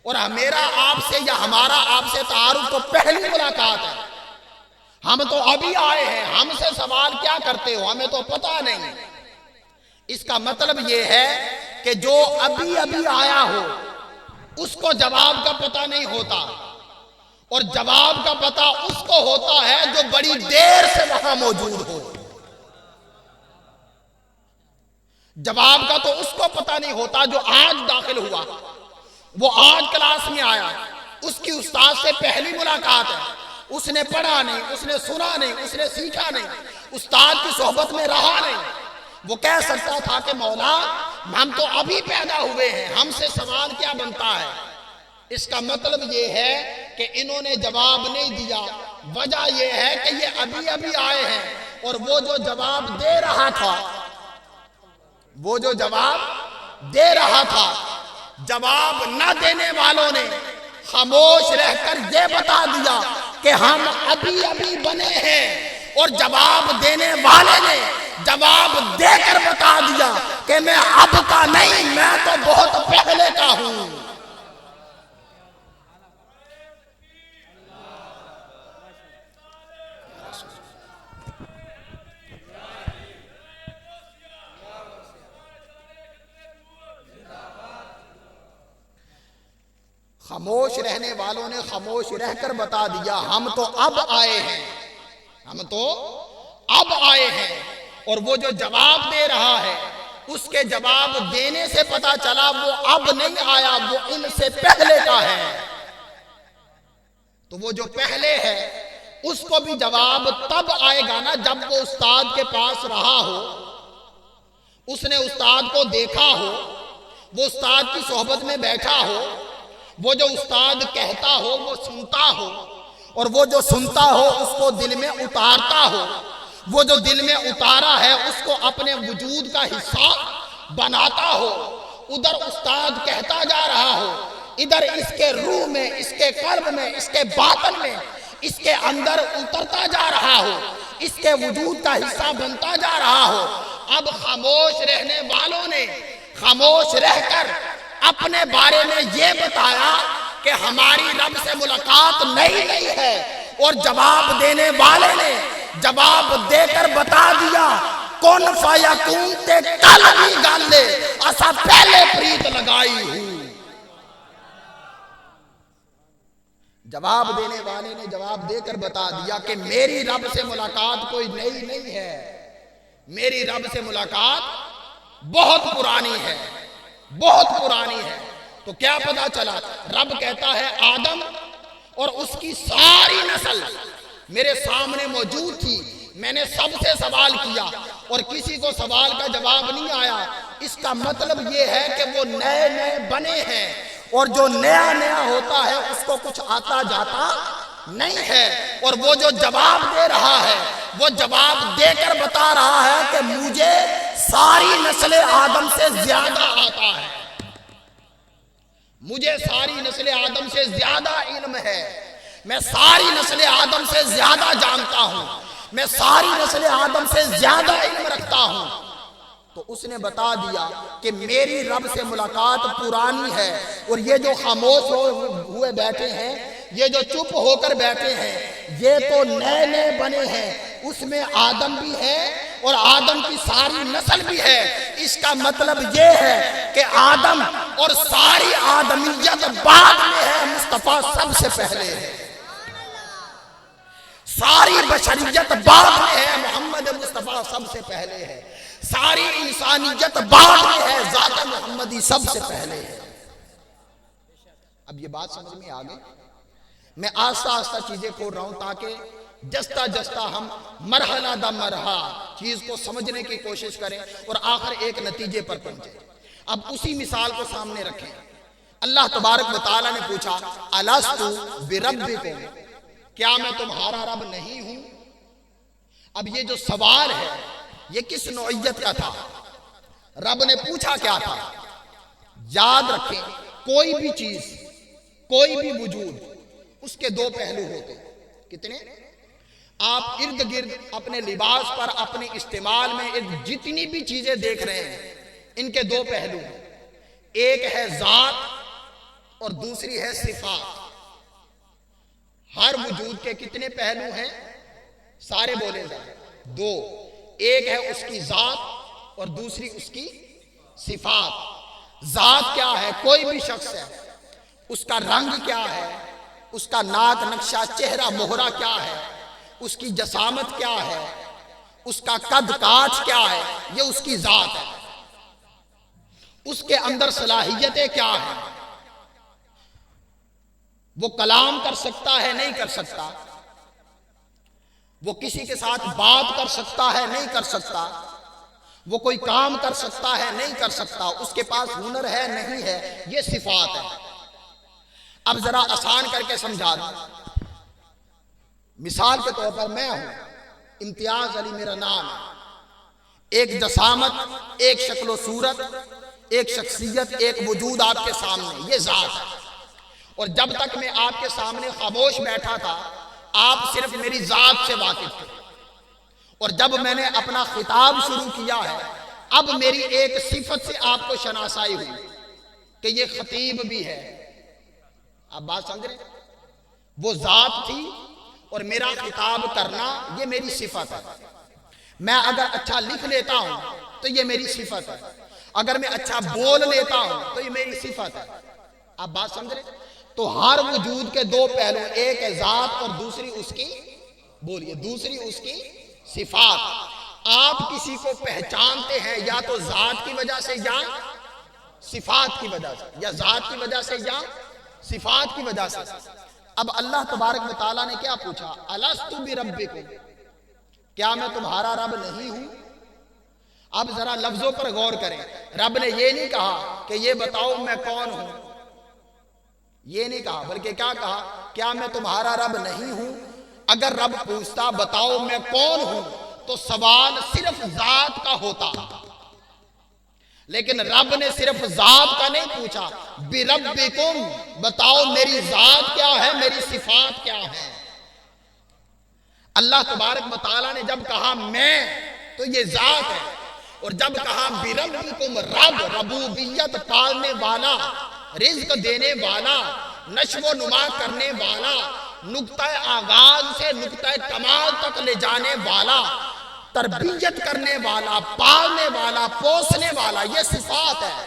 اور میرا آپ سے یا ہمارا آپ سے تعارف تو پہلی ملاقات ہے، ہم تو ابھی آئے ہیں، ہم سے سوال کیا کرتے ہو، ہمیں تو پتہ نہیں۔ اس کا مطلب یہ ہے کہ جو ابھی ابھی آیا ہو اس کو جواب کا پتہ نہیں ہوتا، اور جواب کا پتہ اس کو ہوتا ہے جو بڑی دیر سے وہاں موجود ہو۔ جواب کا تو اس کو پتہ نہیں ہوتا جو آج داخل ہوا، وہ آج کلاس میں آیا، اس کی استاد سے پہلی ملاقات ہے، اس نے پڑھا نہیں، اس نے سنا نہیں، اس نے سیکھا نہیں، استاد کی صحبت میں رہا نہیں۔ وہ کہہ سکتا تھا کہ مولا ہم تو ابھی پیدا ہوئے ہیں، ہم سے سوال کیا بنتا ہے۔ اس کا مطلب یہ ہے کہ انہوں نے جواب نہیں دیا، وجہ یہ ہے کہ یہ ابھی ابھی آئے ہیں، اور وہ جو جواب دے رہا تھا، وہ جو جواب دے رہا تھا، جواب نہ دینے والوں نے خاموش رہ کر یہ بتا دیا کہ ہم ابھی ابھی بنے ہیں، اور جواب دینے والے نے جواب دے کر بتا دیا کہ میں اب کا نہیں، میں تو بہت پہلے کا ہوں۔ خاموش رہنے والوں نے خاموش رہ کر بتا دیا ہم تو اب آئے ہیں، ہم تو اب آئے ہیں، اور وہ جو جواب دے رہا ہے اس کے جواب دینے سے پتا چلا وہ اب نہیں آیا، وہ ان سے پہلے کا ہے۔ تو وہ جو پہلے ہے اس کو بھی جواب تب آئے گا نا جب وہ استاد کے پاس رہا ہو، اس نے استاد کو دیکھا ہو، وہ استاد کی صحبت میں بیٹھا ہو، وہ جو استاد کہتا ہو وہ سنتا ہو، اور وہ جو سنتا ہو اس کو دل میں اتارتا ہو، وہ جو دل میں اتارا ہے اس کو اپنے وجود کا حصہ بناتا ہو۔ ادھر استاد کہتا جا رہا ہو، ادھر اس کے روح میں، اس کے قلب میں، اس کے باطن میں، اس کے اندر اترتا جا رہا ہو، اس کے وجود کا حصہ بنتا جا رہا ہو۔ اب خاموش رہنے والوں نے خاموش رہ کر اپنے بارے میں یہ بتایا کہ ہماری رب سے ملاقات نہیں ہے، اور جواب دینے والے نے جواب دے کر بتا دیا کون فیکون تے کل بھی گالے اسا پہلے پریت لگائی ہوں۔ جواب دینے والے نے جواب دے کر بتا دیا کہ میری رب سے ملاقات کوئی نئی نہیں ہے، میری رب سے ملاقات بہت پرانی ہے، بہت پرانی ہے۔ تو کیا پتا چلا؟ رب کہتا ہے آدم اور اس کی ساری نسل میرے سامنے موجود تھی، میں نے سب سے سوال کیا اور کسی کو سوال کا جواب نہیں آیا۔ اس کا مطلب یہ ہے کہ وہ نئے نئے بنے ہیں، اور جو نیا نیا ہوتا ہے اس کو کچھ آتا جاتا نہیں ہے، اور وہ جو جواب دے رہا ہے وہ جواب دے کر بتا رہا ہے کہ مجھے ساری نسل آدم سے زیادہ آتا ہے، مجھے ساری نسل آدم سے زیادہ علم ہے، میں ساری نسل آدم سے زیادہ جانتا ہوں، میں ساری نسل آدم سے زیادہ علم رکھتا ہوں۔ تو اس نے بتا دیا کہ میری رب سے ملاقات پرانی ہے، اور یہ جو خاموش ہوئے بیٹھے ہیں، یہ جو چپ ہو کر بیٹھے ہیں، یہ تو نئے نئے بنے ہیں، اس میں آدم بھی ہے اور آدم کی ساری نسل بھی ہے۔ اس کا مطلب یہ ہے کہ آدم اور ساری آدمیت بعد میں ہے، مصطفیٰ سب سے پہلے ہے۔ ساری بشریت بعد میں ہے، محمد مصطفیٰ سب سے پہلے ہے۔ ساری انسانیت بعد میں ہے، ذات محمدی سب سے پہلے ہے۔ اب یہ بات سمجھ میں آگئی؟ میں آہستہ آہستہ چیزیں کھول رہا ہوں تاکہ جستا جستا ہم مرحلہ دا مرحلہ چیز کو سمجھنے کی کوشش کریں اور آخر ایک نتیجے پر پہنچیں۔ اب اسی مثال کو سامنے رکھیں۔ اللہ تبارک و تعالیٰ نے پوچھا الست بربکم، کیا میں تمہارا رب نہیں ہوں؟ اب یہ جو سوال ہے یہ کس نوعیت کا تھا؟ رب نے پوچھا کیا تھا؟ یاد رکھیں، کوئی بھی چیز، کوئی بھی وجود، اس کے دو پہلو ہوتے ہیں۔ کتنے؟ آپ ارد گرد اپنے لباس پر، اپنے استعمال میں جتنی بھی چیزیں دیکھ رہے ہیں، ان کے دو پہلو ہیں۔ ایک ہے ذات اور دوسری ہے صفات۔ ہر وجود کے کتنے پہلو ہیں؟ سارے بولے ذرا۔ دو، ایک ہے اس کی ذات اور دوسری اس کی صفات۔ ذات کیا ہے؟ کوئی بھی شخص ہے، اس کا رنگ کیا ہے، اس کا ناک نقشہ چہرہ مہرہ کیا ہے، اس کی جسامت کیا ہے، اس کا قد کاٹ کیا ہے، یہ اس کی ذات ہے۔ اس کے اندر صلاحیتیں کیا ہیں؟ وہ کلام کر سکتا ہے، نہیں کر سکتا؟ وہ کسی کے ساتھ بات کر سکتا ہے، نہیں کر سکتا؟ وہ کوئی کام کر سکتا ہے، نہیں کر سکتا؟ اس کے پاس ہنر ہے، نہیں ہے؟ یہ صفات ہے۔ اب ذرا آسان کر کے سمجھا دوں۔ مثال کے طور پر میں ہوں، امتیاز علی میرا نام ہے، ایک جسامت، ایک شکل و صورت، ایک شخصیت، ایک وجود آپ کے سامنے، یہ ذات ہے۔ اور جب تک میں آپ کے سامنے خاموش بیٹھا تھا، آپ صرف میری ذات سے واقف تھے، اور جب میں نے اپنا خطاب شروع کیا ہے، اب میری ایک صفت سے آپ کو شناسائی ہوئی کہ یہ خطیب بھی ہے۔ آپ بات سمجھ رہے ہیں؟ وہ ذات تھی اور میرا خطاب کرنا یہ میری صفت ہے۔ میں اگر اچھا لکھ لیتا ہوں تو یہ میری صفت ہے، اگر میں اچھا بول لیتا ہوں تو یہ میری صفت ہے۔ آپ بات سمجھ رہے ہیں؟ تو ہر وجود کے دو پہلو، ایک ہے ذات اور دوسری اس کی، بولیے، دوسری اس کی صفات۔ آپ کسی کو پہچانتے ہیں یا تو ذات کی وجہ سے یا صفات کی وجہ سے، یا ذات کی وجہ سے یا صفات کی وجہ سے۔ اب اللہ تبارک و تعالیٰ نے کیا پوچھا؟ الست بربکم، کیا میں تمہارا رب نہیں ہوں؟ اب ذرا لفظوں پر غور کریں۔ رب نے یہ نہیں کہا کہ یہ بتاؤ میں کون ہوں، یہ نہیں کہا، بلکہ کیا کہا؟ کیا میں تمہارا رب نہیں ہوں؟ اگر رب پوچھتا بتاؤ میں کون ہوں تو سوال صرف ذات کا ہوتا، لیکن رب نے صرف ذات کا نہیں پوچھا، بربکم، بتاؤ میری ذات کیا ہے، میری صفات کیا ہے۔ اللہ تبارک و تعالیٰ نے جب کہا میں، تو یہ ذات ہے، اور جب کہا بربکم، رب، ربوبیت، پالنے والا، رزق دینے والا، نشو و نما کرنے والا، نقطہ آغاز سے نقطہ کمال تک لے جانے والا، تربیت کرنے والا، پالنے والا، پوسنے والا، یہ صفات ہے۔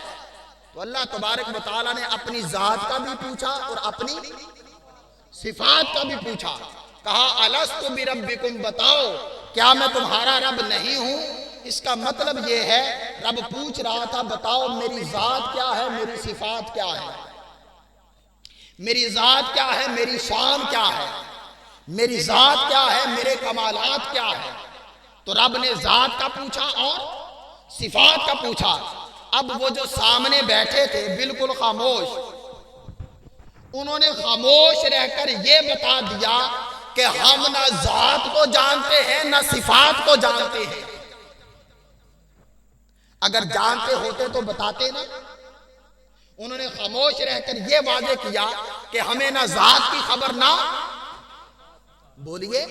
تو اللہ تبارک و تعالیٰ نے اپنی ذات کا بھی پوچھا اور اپنی صفات کا بھی پوچھا۔ کہا الست بربکم، بتاؤ کیا میں تمہارا رب نہیں ہوں؟ اس کا مطلب یہ ہے رب پوچھ رہا تھا بتاؤ میری ذات کیا ہے، میری صفات کیا ہے، میری ذات کیا ہے، میری شان کیا ہے، میری ذات کیا ہے، میرے کمالات کیا ہے۔ تو رب نے ذات کا پوچھا اور صفات کا پوچھا۔ اب وہ جو سامنے بیٹھے تھے بالکل خاموش، انہوں نے خاموش رہ کر یہ بتا دیا کہ ہم نہ ذات کو جانتے ہیں نہ صفات کو جانتے ہیں۔ اگر جانتے ہوتے تو بتاتے نا۔ انہوں نے خاموش رہ کر یہ واضح کیا کہ ہمیں نہ ذات کی خبر نہ بولیے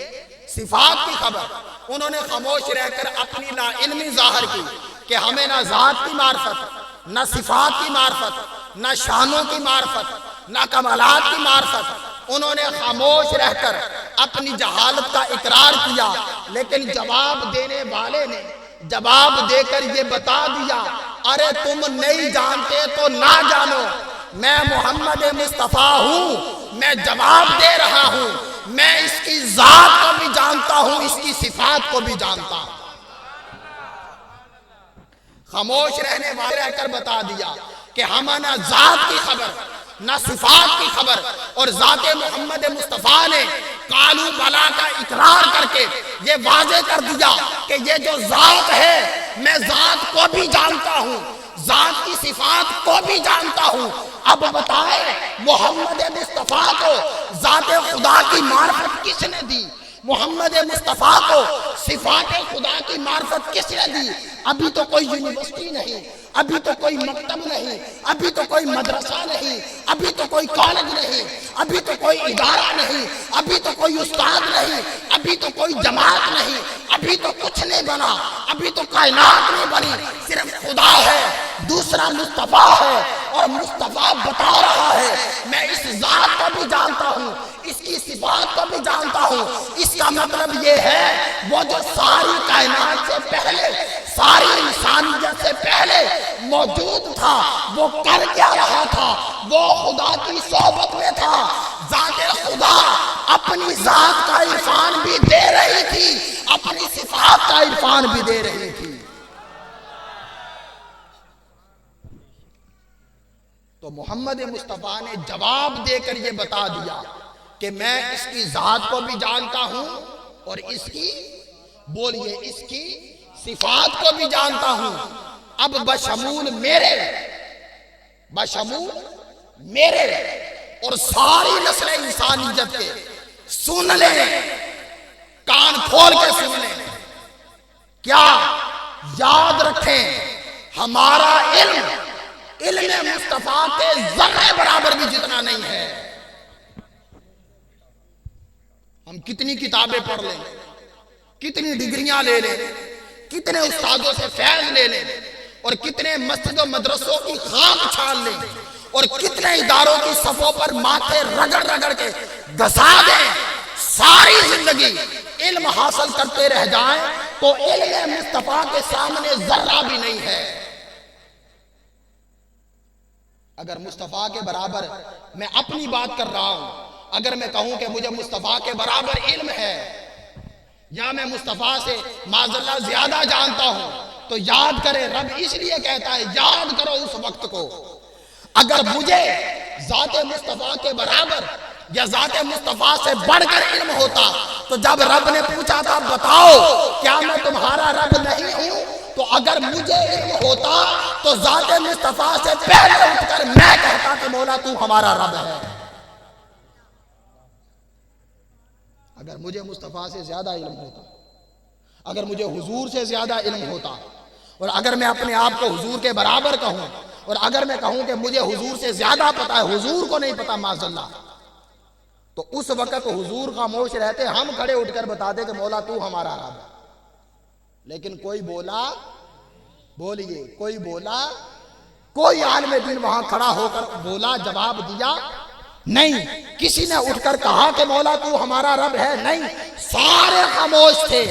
صفات کی خبر انہوں نے خاموش رہ کر اپنی لا علمی ظاہر کی کہ ہمیں نہ ذات کی معرفت، نہ صفات کی معرفت، نہ شانوں کی معرفت، نہ کمالات کی معرفت۔ انہوں نے خاموش رہ کر اپنی جہالت کا اقرار کیا، لیکن جواب دینے والے نے جواب دے کر یہ بتا دیا، ارے تم نہیں جانتے تو نہ جانو، میں محمد مصطفیٰ ہوں، میں جواب دے رہا ہوں، میں اس کی ذات کو بھی جانتا ہوں، اس کی صفات کو بھی جانتا ہوں۔ خاموش رہنے والے رہ کر بتا دیا کہ ہمیں نہ ذات کی خبر نہ صفات کی خبر، اور ذات محمد مصطفیٰ نے قالو بلا کا اقرار کر کے یہ واضح کر دیا کہ یہ جو ذات ہے میں ذات کو بھی جانتا ہوں، ذات کی صفات کو بھی جانتا ہوں۔ اب بتائیں محمد مصطفیٰ کو ذات خدا کی معرفت کس نے دی؟ محمد مصطفیٰ کو صفات خدا کی معرفت کس نے دی؟ ابھی تو کوئی یونیورسٹی نہیں، ابھی تو کوئی مکتب نہیں، ابھی تو کوئی مدرسہ نہیں، ابھی تو کوئی کالج نہیں، ابھی تو کوئی ادارہ نہیں، ابھی تو کوئی استاد نہیں، ابھی تو کوئی جماعت نہیں، ابھی تو کچھ نہیں بنا، ابھی تو کائنات نہیں بنی، صرف خدا ہے، دوسرا مصطفیٰ ہے، اور مصطفیٰ بتا رہا ہے میں اس ذات کو بھی جانتا ہوں، اس کی صفات کو بھی جانتا ہوں۔ اس کا مطلب یہ ہے وہ جو ساری کائنات سے پہلے، ساری انسانیت سے پہلے موجود تھا، وہ کر کیا رہا تھا؟ وہ خدا کی صحبت میں تھا۔ ذات خدا اپنی ذات کا عرفان بھی دے رہی تھی، اپنی صفات کا عرفان بھی دے رہی تھی۔ تو محمد مصطفیٰ نے جواب دے کر یہ بتا دیا کہ میں اس کی ذات کو بھی جانتا ہوں، اور اس کی، بولیے، اس کی صفات کو بھی جانتا ہوں۔ اب بشمول میرے اور ساری نسل انسانیت کے سن لیں، کان کھول کے سن لیں، کیا یاد رکھیں ہمارا علم مصطفیٰ کے ذرے برابر بھی جتنا نہیں ہے۔ ہم کتنی کتابیں پڑھ لیں، کتنی ڈگریاں لے لیں، کتنے استادوں سے فیض لے لیں، اور کتنے مسجد و مدرسوں کی خاک چھان لیں، اور کتنے اداروں کی صفوں پر ماتھے رگڑ رگڑ کے گھسا دیں، ساری زندگی علم حاصل کرتے رہ جائیں تو علم مصطفیٰ کے سامنے ذرہ بھی نہیں ہے۔ اگر مصطفیٰ کے برابر، میں اپنی بات کر رہا ہوں، اگر میں کہوں کہ مجھے مصطفیٰ کے برابر علم ہے، یا میں مصطفیٰ سے معاذ اللہ زیادہ جانتا ہوں، تو یاد کرے، رب اس لیے کہتا ہے یاد کرو اس وقت کو۔ اگر مجھے ذات مصطفیٰ کے برابر یا ذات مصطفیٰ سے بڑھ کر علم ہوتا تو جب رب نے پوچھا تھا بتاؤ کیا میں تمہارا رب نہیں ہوں، تو اگر مجھے علم ہوتا تو ذات مصطفیٰ سے پہلے اٹھ کر میں کہتا کہ مولا تو ہمارا رب ہے۔ اگر مجھے مصطفیٰ سے زیادہ علم ہوتا، اگر مجھے حضور سے زیادہ علم ہوتا، اور اگر میں اپنے آپ کو حضور کے برابر کہوں، اور اگر میں کہوں کہ مجھے حضور سے زیادہ پتہ ہے، حضور کو نہیں پتہ معاذ اللہ، تو اس وقت حضور خاموش رہتے، ہم کھڑے اٹھ کر بتاتے کہ مولا تو ہمارا رب ہے۔ لیکن کوئی بولا، بولیے، کوئی بولا، کوئی عالم دین وہاں کھڑا ہو کر بولا، جواب دیا نہیں، کسی نے اٹھ کر کہا کہ مولا تو ہمارا رب ہے، نہیں، سارے خاموش تھے،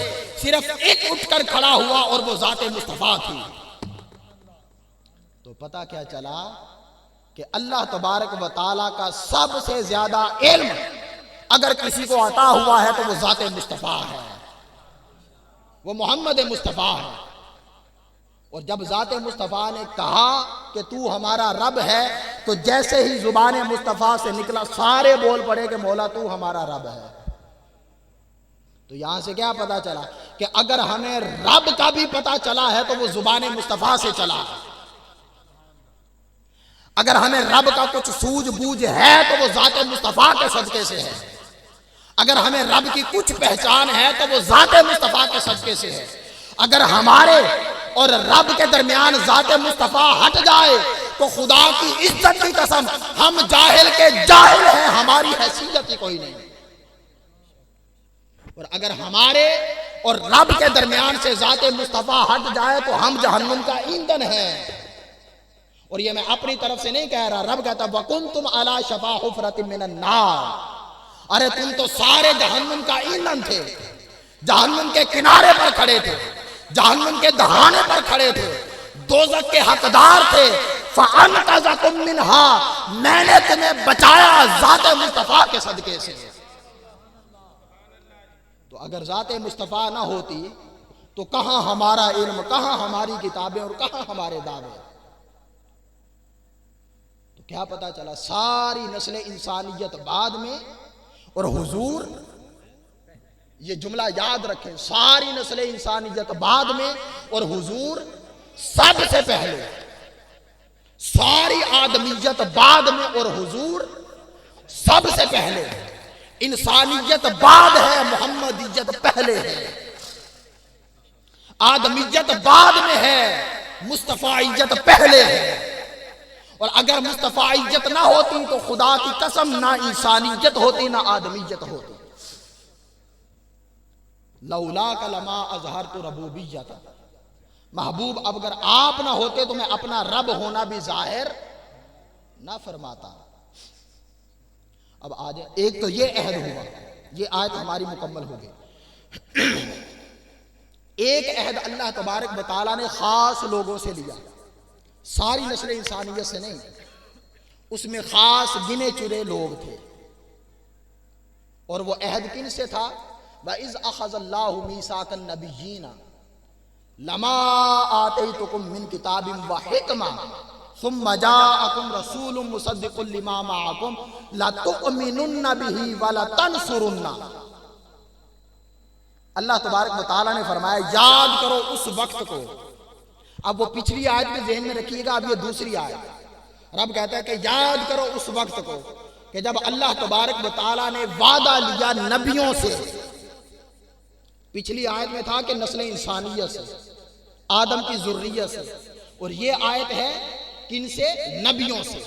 صرف ایک اٹھ کر کھڑا ہوا اور وہ ذات مصطفیٰ تھی۔ تو پتہ کیا چلا کہ اللہ تبارک و تعالیٰ کا سب سے زیادہ علم اگر کسی کو عطا ہوا ہے تو وہ ذات مصطفیٰ ہے، وہ محمد مصطفیٰ ہے۔ اور جب ذات مصطفیٰ نے کہا کہ تو ہمارا رب ہے، تو جیسے ہی زبان مصطفیٰ سے نکلا سارے بول پڑے کہ مولا تو ہمارا رب ہے۔ تو یہاں سے کیا پتا چلا کہ اگر ہمیں رب کا بھی پتا چلا ہے تو وہ زبان مصطفیٰ سے چلا ہے، اگر ہمیں رب کا کچھ سوجھ بوجھ ہے تو وہ ذات مصطفیٰ کے صدقے سے ہے، اگر ہمیں رب کی کچھ پہچان ہے تو وہ ذات مصطفیٰ کے صدقے سے ہے۔ اگر ہمارے اور رب کے درمیان ذات مصطفیٰ ہٹ جائے تو خدا کی عزت کی قسم ہم جاہل کے جاہل ہیں، ہماری حیثیت ہی کوئی نہیں۔ اور اگر ہمارے اور رب کے درمیان سے ذات مصطفیٰ ہٹ جائے تو ہم جہنم کا ایندھن ہیں. اور یہ میں اپنی طرف سے نہیں کہہ رہا، رب کہتا وَكُنْتُمْ عَلَى شَفَا حُفْرَةٍ مِّنَ النَّارِ، ارے تم تو سارے جہنم کا ایندھن تھے، جہنم کے کنارے پر کھڑے تھے، جہنم کے دہانے پر کھڑے تھے، دوزخ کے حقدار تھے. فَأَنْقَذَكُم مِّنْهَا، میں نے تمہیں بچایا ذات مصطفیٰ کے صدقے سے. تو اگر ذات مصطفیٰ نہ ہوتی تو کہاں ہمارا علم، کہاں ہماری کتابیں اور کہاں ہمارے دعوے. تو کیا پتا چلا ساری نسل انسانیت بعد میں، اور حضور یہ جملہ یاد رکھیں، ساری نسل انسانیت بعد میں اور حضور سب سے پہلے، ساری آدمیت بعد میں اور حضور سب سے پہلے. انسانیت بعد ہے، محمدیت پہلے ہے. آدمیت بعد میں ہے، مصطفیٰیت پہلے ہے. اور اگر مصطفیٰیت نہ ہوتی تو خدا کی قسم نہ انسانیت ہوتی نہ آدمیت ہوتی. لولاک لما اظہرت ربوبیت، محبوب اب اگر آپ نہ ہوتے تو میں اپنا رب ہونا بھی ظاہر نہ فرماتا. اب آج ایک تو یہ عہد ہوا، یہ آیت ہماری مکمل ہو گئی. ایک عہد اللہ تبارک و تعالیٰ نے خاص لوگوں سے لیا، ساری نسل انسانیت سے نہیں. اس میں خاص گنے چنے لوگ تھے. اور وہ عہد کن سے تھا؟ وَإِذْ أَخَذَ اللَّهُ مِيثَاقَ النَّبِيِّينَ لَمَا آتَيْتُكُم مِّن كِتَابٍ وَحِكْمَةٍ ثُمَّ جَاءَكُمْ رَسُولٌ مُصَدِّقٌ لِّمَا مَعَكُمْ لَتُؤْمِنُنَّ بِهِ وَلَتَنصُرُنَّ. اللہ تبارک و تعالیٰ نے فرمایا یاد کرو اس وقت کو. اب وہ پچھلی آیت میں ذہن میں رکھیے گا، اب یہ دوسری آیت. رب کہتا ہے کہ یاد کرو اس وقت کو کہ جب اللہ تبارک و تعالیٰ نے وعدہ لیا نبیوں سے. پچھلی آیت میں تھا کہ نسل انسانیت سے، آدم کی ذریت سے، اور یہ آیت ہے کن سے؟ نبیوں سے.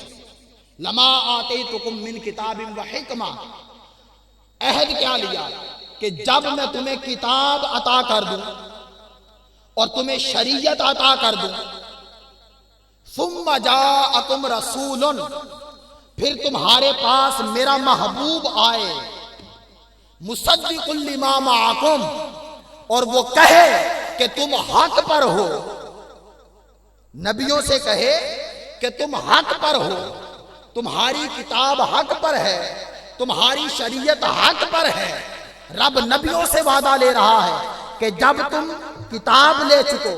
لما آتیتکم من کتاب و حکمہ، عہد کیا لیا کہ جب میں تمہیں کتاب عطا کر دوں اور تمہیں شریعت عطا کر دوں. ثم جاءکم رسول، پھر تمہارے پاس میرا محبوب آئے، مصدق لما معکم، اور وہ کہے کہ تم حق پر ہو. نبیوں سے کہے کہ تم حق پر ہو، تمہاری کتاب حق پر ہے، تمہاری شریعت حق پر ہے. رب نبیوں سے وعدہ لے رہا ہے کہ جب تم کتاب لے چکو،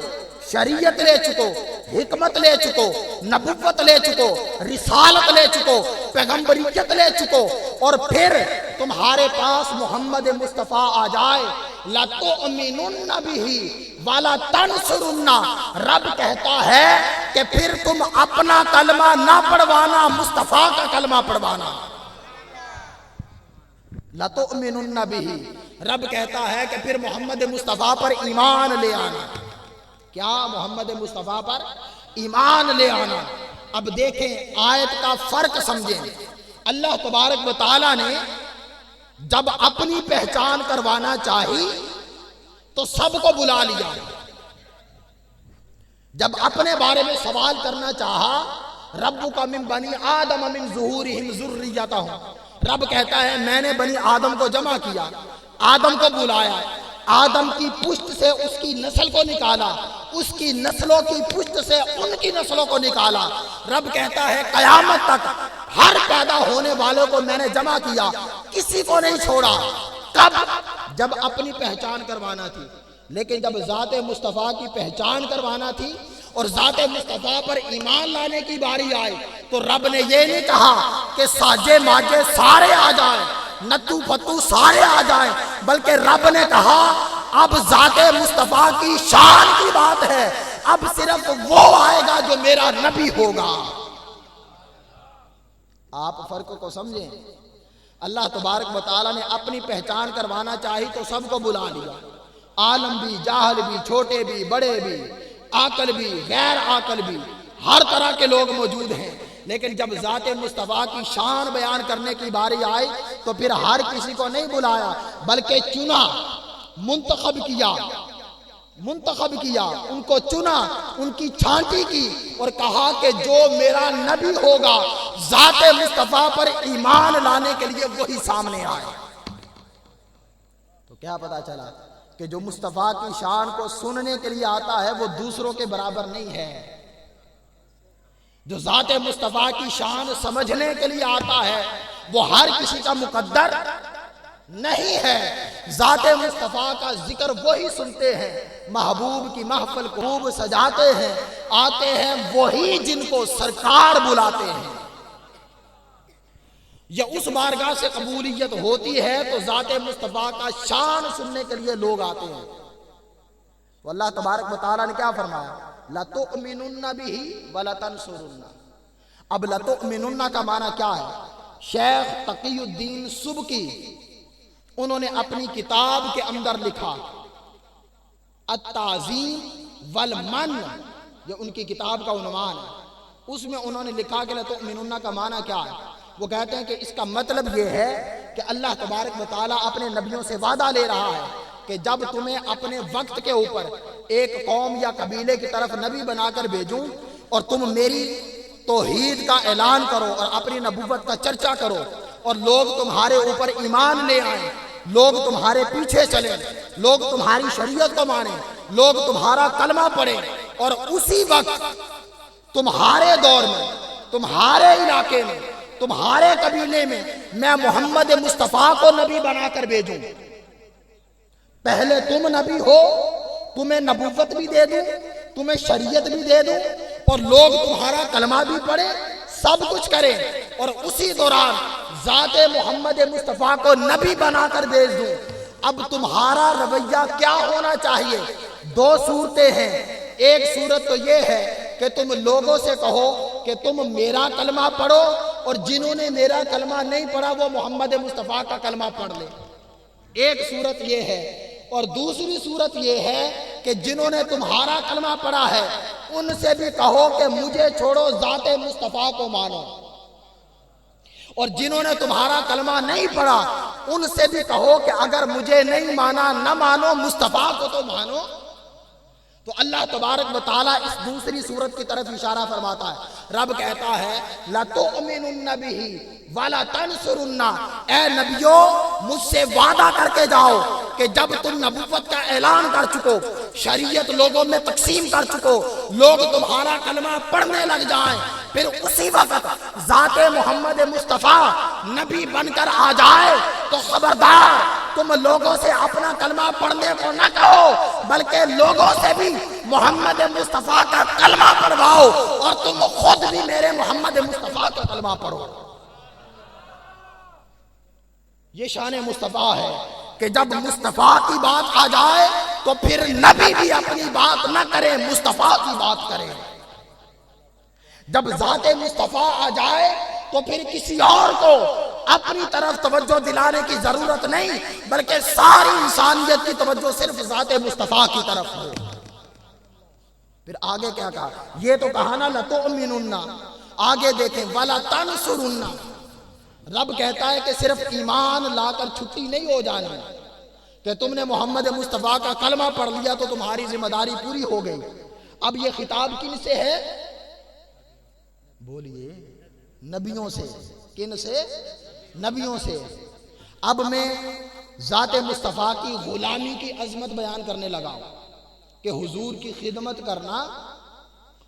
شریعت لے چکو، حکمت لے چکو، نبوت لے چکو، رسالت لے چکو، پیغمبریت لے چکو، اور پھر تمہارے پاس محمد مصطفیٰ آ جائے، لَتُؤْمِنُنَّ بِهِ وَلَتَنْصُرُنَّ، رب کہتا ہے کہ پھر تم اپنا کلمہ نہ پڑھوانا، مصطفیٰ کا کلمہ پڑھوانا. لَتُؤْمِنُنَّ بِهِ، رب کہتا ہے کہ پھر محمد مصطفیٰ پر ایمان لے آنا. کیا؟ محمد مصطفیٰ پر ایمان لے آنا. اب دیکھیں آیت کا فرق سمجھیں. اللہ تبارک و تعالیٰ نے جب اپنی پہچان کروانا چاہی تو سب کو بلا لیا. جب اپنے بارے میں سوال کرنا چاہا، ربک من بنی آدم من ظہورہم ذریتہم، رب کہتا ہے میں نے بنی آدم کو جمع کیا، آدم کو بلایا، آدم کی پشت سے اس کی نسل کو نکالا، اس کی نسلوں کی پشت سے ان کی نسلوں کو نکالا. رب کہتا ہے قیامت تک ہر پیدا ہونے والوں کو میں نے جمع کیا، کسی کو نہیں چھوڑا. کب؟ جب اپنی پہچان کروانا تھی. لیکن جب ذات مصطفیٰ کی پہچان کروانا تھی اور ذات مصطفیٰ پر ایمان لانے کی باری آئی تو رب نے یہ نہیں کہا کہ ساجے ماجے سارے آ جائیں، نتو فتو سارے آ جائیں، بلکہ رب نے کہا اب ذات مصطفیٰ کی شان کی بات ہے، اب صرف وہ آئے گا جو میرا نبی ہوگا. آپ فرق کو سمجھیں. اللہ تبارک و تعالیٰ نے اپنی پہچان کروانا چاہی تو سب کو بلا لیا، عالم بھی، جاہل بھی، چھوٹے بھی، بڑے بھی، عاقل بھی، غیر عاقل بھی، ہر طرح کے لوگ موجود ہیں. لیکن جب ذات مصطفیٰ کی شان بیان کرنے کی باری آئی تو پھر ہر کسی کو نہیں بلایا، بلکہ چنا، منتخب کیا، ان کو چنا، ان کی چھانٹی کی اور کہا کہ جو میرا نبی ہوگا ذات مصطفیٰ پر ایمان لانے کے لیے وہی سامنے آئے۔ تو کیا پتا چلا کہ جو مصطفیٰ کی شان کو سننے کے لیے آتا ہے وہ دوسروں کے برابر نہیں ہے، جو ذات مصطفیٰ کی شان سمجھنے کے لیے آتا ہے وہ ہر کسی کا مقدر نہیں ہے۔ ذات مصطفیٰ کا ذکر وہی سنتے ہیں، محبوب کی محفل خوب سجاتے ہیں، آتے ہیں وہی جن کو سرکار بلاتے ہیں۔ یہ اس بارگاہ سے قبولیت ہوتی ہے تو ذات مصطفیٰ کا شان سننے کے لیے لوگ آتے ہیں۔ تو اللہ تبارک و تعالیٰ نے کیا فرمایا؟ لَتُؤْمِنُنَّ بِهِ وَلَتَنْصُرُنَّ۔ اب لَتُؤْمِنُنَّ کا معنی کیا ہے؟ شیخ تقی الدین سبکی انہوں نے اپنی کتاب کے اندر لکھا التعظیم والمن، یہ ان کی کتاب کا عنوان ہے، اس میں انہوں نے لکھا کہ لَتُؤْمِنُنَّ کا معنی کیا ہے؟ وہ کہتے ہیں کہ اس کا مطلب یہ ہے کہ اللہ تبارک و تعالیٰ اپنے نبیوں سے وعدہ لے رہا ہے کہ جب تمہیں اپنے وقت کے اوپر ایک قوم یا قبیلے کی طرف نبی بنا کر بھیجوں اور تم میری توحید کا اعلان کرو اور اپنی نبوت کا چرچا کرو اور لوگ تمہارے اوپر ایمان لے آئیں، لوگ تمہارے پیچھے چلیں، لوگ تمہاری شریعت کو مانیں، لوگ تمہارا کلمہ پڑھیں، اور اسی وقت تمہارے دور میں، تمہارے علاقے میں، تمہارے قبیلے میں میں محمد مصطفیٰ کو نبی بنا کر بھیجوں۔ پہلے تم نبی ہو، تمہیں نبوت بھی دے دوں، تمہیں شریعت بھی دے دوں، اور لوگ تمہارا کلمہ بھی پڑھیں، سب کچھ کریں، اور اسی دوران ذات محمد مصطفیٰ کو نبی بنا کر بھیج دوں۔ اب تمہارا رویہ کیا ہونا چاہیے؟ دو صورتیں ہیں۔ ایک صورت تو یہ ہے کہ تم لوگوں سے کہو کہ تم میرا کلمہ پڑھو، اور جنہوں نے میرا کلمہ نہیں پڑھا وہ محمد مصطفیٰ کا کلمہ پڑھ لیں۔ ایک صورت یہ ہے، اور دوسری صورت یہ ہے کہ جنہوں نے تمہارا کلمہ پڑھا ہے ان سے بھی کہو کہ مجھے چھوڑو، ذات مصطفیٰ کو مانو، اور جنہوں نے تمہارا کلمہ نہیں پڑھا ان سے بھی کہو کہ اگر مجھے نہیں مانا نہ مانو، مصطفیٰ کو تو مانو۔ تو اللہ تبارک و تعالیٰ اس دوسری صورت کی طرف اشارہ فرماتا ہے۔ رب کہتا ہے لَتُؤْمِنُنَّ بِهِ وَلَتَنْصُرُنَّ، اے نبیو مجھ سے وعدہ کر کے جاؤ کہ جب تم نبوت کا اعلان کر چکو، شریعت لوگوں میں تقسیم کر چکو، لوگ تمہارا کلمہ پڑھنے لگ جائیں، پھر اسی وقت ذات محمد مصطفیٰ نبی بن کر آ جائے تو خبردار تم لوگوں سے اپنا کلمہ پڑھنے کو نہ کہو، بلکہ لوگوں سے بھی محمد مصطفیٰ کا کلمہ پڑھواؤ، اور تم خود بھی میرے محمد مصطفیٰ کا کلمہ پڑھو۔ یہ شان مصطفیٰ ہے کہ جب مصطفیٰ کی بات آ جائے تو پھر نبی بھی اپنی بات نہ کرے، مصطفیٰ کی بات کرے۔ جب ذات مصطفیٰ آ جائے تو پھر کسی اور کو اپنی طرف توجہ دلانے کی ضرورت نہیں، بلکہ ساری انسانیت کی توجہ صرف ذات مصطفیٰ کی طرف ہو۔ پھر آگے کیا کہا؟ یہ تو کہا نا لَتُؤْمِنُنَّ، آگے دیکھیں وَلَتَنْصُرُنَّ۔ رب کہتا ہے کہ صرف ایمان لا کر چھٹی نہیں ہو جانی کہ تم نے محمد مصطفیٰ کا کلمہ پڑھ لیا تو تمہاری ذمہ داری پوری ہو گئی۔ اب یہ خطاب کن سے ہے؟ بولیے، نبیوں سے۔ کن سے؟ نبیوں سے۔ اب میں ذات مصطفیٰ کی غلامی کی عظمت بیان کرنے لگا کہ حضور کی خدمت کرنا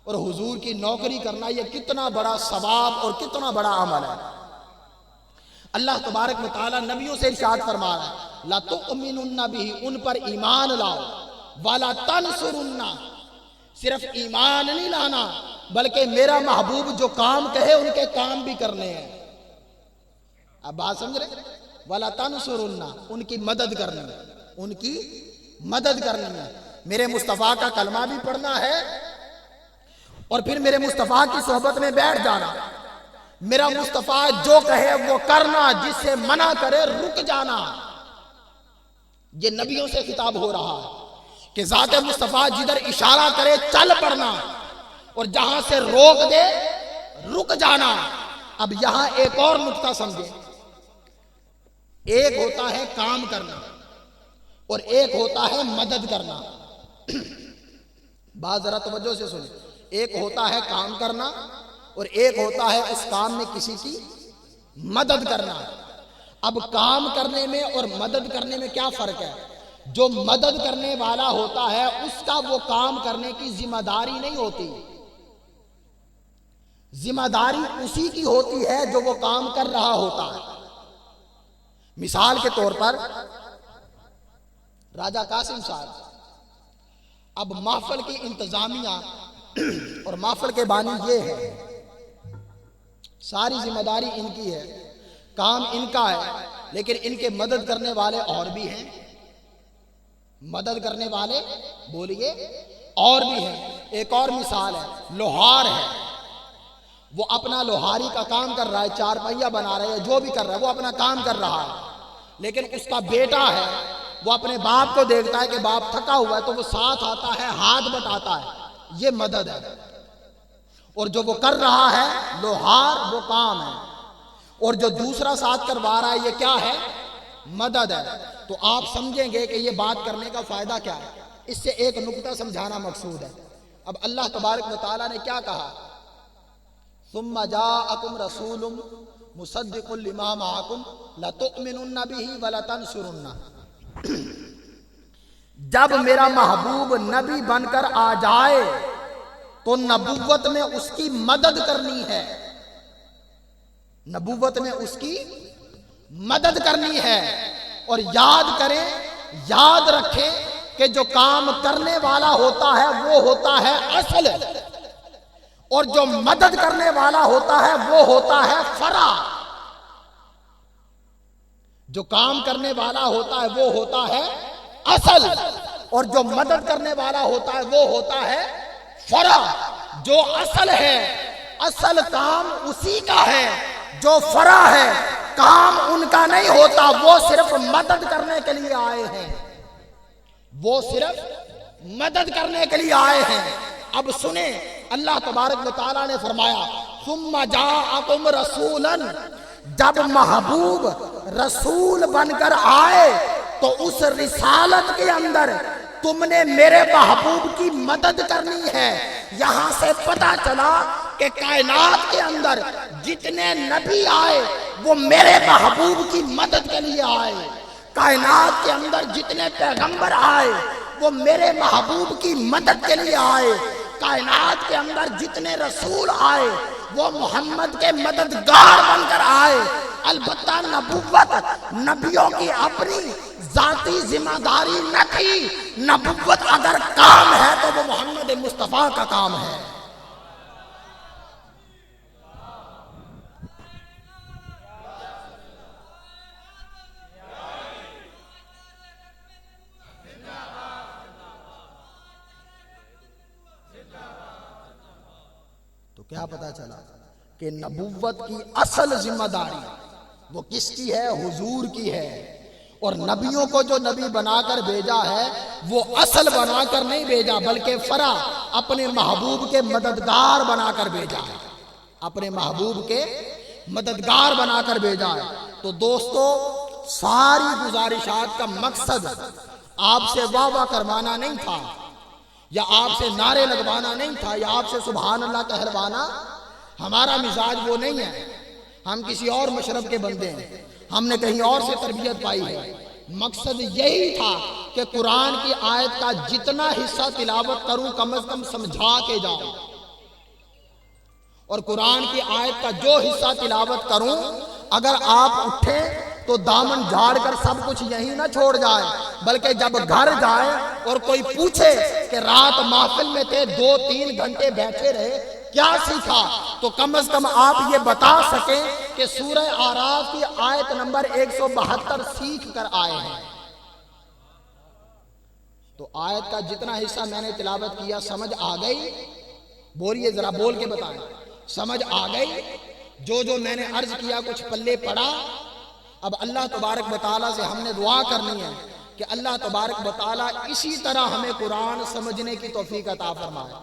اور حضور کی نوکری کرنا یہ کتنا بڑا ثواب اور کتنا بڑا عمل ہے۔ اللہ تبارک و تعالیٰ نبیوں سے ارشاد فرما رہا ہے لَتُؤْمِنُنَّ بِهِ، ان پر ایمان لاؤ، وَلَتَنْصُرُنَّ، صرف ایمان نہیں لانا بلکہ میرا محبوب جو کام کہے ان کے کام بھی کرنے ہیں۔ اب بات سمجھ رہے؟ وَلَتَنْصُرُنَّ، ان کی مدد کرنی ہے، ان کی مدد کرنی ہے۔ میرے مصطفیٰ کا کلمہ بھی پڑھنا ہے اور پھر میرے مصطفیٰ کی صحبت میں بیٹھ جانا، میرا مصطفیٰ جو کہے وہ کرنا، جس سے منع کرے رک جانا۔ یہ نبیوں سے خطاب ہو رہا ہے کہ ذات مصطفیٰ جدھر اشارہ کرے چل پڑنا، اور جہاں سے روک دے رک جانا. اب یہاں ایک اور نقطہ سمجھیں. ایک ہوتا ہے کام کرنا اور ایک ہوتا ہے مدد کرنا. بات ذرا توجہ سے سنیں. ایک ہوتا ہے کام کرنا اور ایک ہوتا ہے اس کام میں کسی کی مدد کرنا. اب کام کرنے میں اور مدد کرنے میں کیا فرق ہے؟ جو مدد کرنے والا ہوتا ہے اس کا وہ کام کرنے کی ذمہ داری نہیں ہوتی. ذمہ داری اسی کی ہوتی ہے جو وہ کام کر رہا ہوتا ہے. مثال کے طور پر راجہ قاسم صاحب اب محفل کی انتظامیہ اور محفل کے بانی یہ ہے، ساری ذمہ داری ان کی ہے، کام ان کا ہے، لیکن ان کے مدد کرنے والے اور بھی ہیں. مدد کرنے والے بولیے اور بھی ہیں. ایک اور مثال ہے، لوہار ہے، وہ اپنا لوہاری کا کام کر رہا ہے، چار پہیا بنا رہا ہے، جو بھی کر رہا ہے وہ اپنا کام کر رہا ہے. لیکن اس کا بیٹا ہے، وہ اپنے باپ کو دیکھتا ہے کہ باپ تھکا ہوا ہے تو وہ ساتھ آتا ہے، ہاتھ بٹاتا ہے. یہ مدد ہے. اور جو وہ کر رہا ہے لوہار، وہ کام ہے. اور جو دوسرا ساتھ کروا رہا ہے یہ کیا ہے؟ مدد ہے. تو آپ سمجھیں گے کہ یہ بات کرنے کا فائدہ کیا ہے. اس سے ایک نقطہ سمجھانا مقصود ہے. اب اللہ تبارک و تعالیٰ نے کیا کہا؟ ثم جاءکم رسول مصدق لما معکم لتؤمنن به ولتنصرنہ. جب میرا محبوب نبی بن کر آ جائے تو نبوت میں اس کی مدد کرنی ہے. نبوت میں اس کی مدد کرنی ہے. اور یاد کریں، یاد رکھیں کہ جو کام کرنے والا ہوتا ہے وہ ہوتا ہے اصل، اور جو مدد کرنے والا ہوتا ہے وہ ہوتا ہے فرع. جو کام کرنے والا ہوتا ہے وہ ہوتا ہے اصل، اور جو مدد کرنے والا ہوتا ہے وہ ہوتا ہے فرع. جو اصل ہے، اصل کام اسی کا ہے. جو فرع ہے، کام ان کا نہیں ہوتا. وہ صرف مدد کرنے کے لیے آئے ہیں. وہ صرف مدد کرنے کے لیے آئے ہیں. اب سنیں، اللہ تبارک و تعالیٰ نے فرمایا ثم جاءکم رسولا. جب محبوب رسول بن کر آئے تو اس رسالت کے اندر تم نے میرے محبوب کی مدد کرنی ہے. یہاں سے پتہ چلا کہ کائنات کے اندر جتنے نبی آئے وہ میرے محبوب کی مدد کے لیے آئے. کائنات کے اندر جتنے پیغمبر آئے وہ میرے محبوب کی مدد کے لیے آئے. کائنات کے اندر جتنے رسول آئے وہ محمد کے مددگار بن کر آئے. البتہ نبوت نبیوں کی اپنی ذاتی ذمہ داری نہ تھی. نبوت اگر کام ہے تو وہ محمد مصطفیٰ کا کام ہے. تو کیا پتا چلا کہ نبوت کی اصل ذمہ داری وہ کس کی ہے؟ حضور کی ہے. اور نبیوں کو جو نبی بنا کر بھیجا ہے وہ اصل بنا کر نہیں بھیجا بلکہ فرع، اپنے محبوب کے مددگار بنا کر بھیجا ہے. اپنے محبوب کے مددگار بنا کر بھیجا ہے. تو دوستو، ساری گزارشات کا مقصد آپ سے واہ واہ کروانا نہیں تھا، یا آپ سے نعرے لگوانا نہیں تھا، یا آپ سے سبحان اللہ کہلوانا. ہمارا مزاج وہ نہیں ہے. ہم کسی اور مشرب کے بندے ہیں، ہم نے کہیں اور سے تربیت پائی ہے. مقصد یہی تھا کہ قرآن کی آیت کا جتنا حصہ تلاوت کروں کم از کم سمجھا کے جاؤں، اور قرآن کی آیت کا جو حصہ تلاوت کروں اگر آپ اٹھیں تو دامن جھاڑ کر سب کچھ یہیں نہ چھوڑ جائے، بلکہ جب گھر جائے اور کوئی پوچھے کہ رات محفل میں تھے 2-3 گھنٹے بیٹھے رہے کیا سیکھا، تو کم از کم آپ یہ بتا سکیں کہ سورہ اعراف کی آیت نمبر 172 سیکھ کر آئے ہیں. تو آیت کا جتنا حصہ میں نے تلاوت کیا سمجھ آ گئی؟ بولیے ذرا، بول کے بتائیں، سمجھ آ گئی؟ جو میں نے عرض کیا کچھ پلے پڑا؟ اب اللہ تبارک و تعالیٰ سے ہم نے دعا کرنی ہے کہ اللہ تبارک و تعالیٰ اسی طرح ہمیں قرآن سمجھنے کی توفیق عطا فرمائے.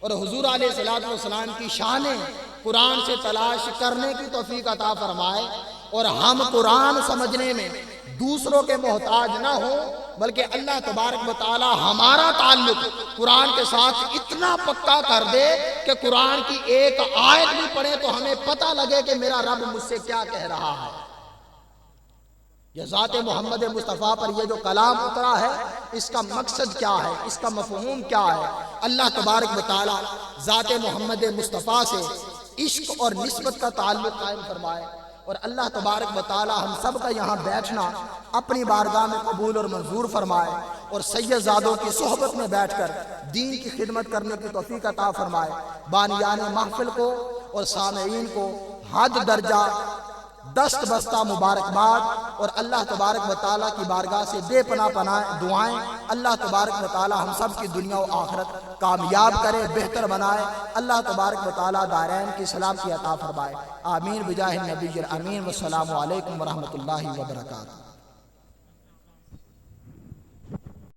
اور حضور علیہ الصلوۃ والسلام کی شانیں قرآن سے تلاش کرنے کی توفیق عطا فرمائے، اور ہم قرآن سمجھنے میں دوسروں کے محتاج نہ ہوں، بلکہ اللہ تبارک و تعالی ہمارا تعلق قرآن کے ساتھ اتنا پکا کر دے کہ قرآن کی ایک آیت بھی پڑھے تو ہمیں پتہ لگے کہ میرا رب مجھ سے کیا کہہ رہا ہے۔ یہ ذات محمد مصطفیٰ پر یہ جو کلام اترا ہے، اس کا مقصد کیا ہے، اس کا مفہوم کیا ہے؟ اللہ تبارک و تعالی ذات محمد مصطفیٰ سے عشق اور نسبت کا تعلق قائم فرمائے، اور اللہ تبارک و تعالی ہم سب کا یہاں بیٹھنا اپنی بارگاہ میں قبول اور منظور فرمائے، اور سید زادوں کی صحبت میں بیٹھ کر دین کی خدمت کرنے کی توفیق عطا فرمائے۔ بانیان محفل کو اور سامعین کو حد درجہ دست بستہ مبارکباد، اور اللہ تبارک و تعالیٰ کی بارگاہ سے بے پناہ دعائیں۔ اللہ تبارک و تعالیٰ ہم سب کی دنیا و آخرت کامیاب کرے، بہتر بنائے۔ اللہ تبارک و تعالیٰ دارین کی سلامتی عطا فرمائے۔ آمین بجاہ النبی الامین، والسلام علیکم ورحمۃ اللہ وبرکاتہ۔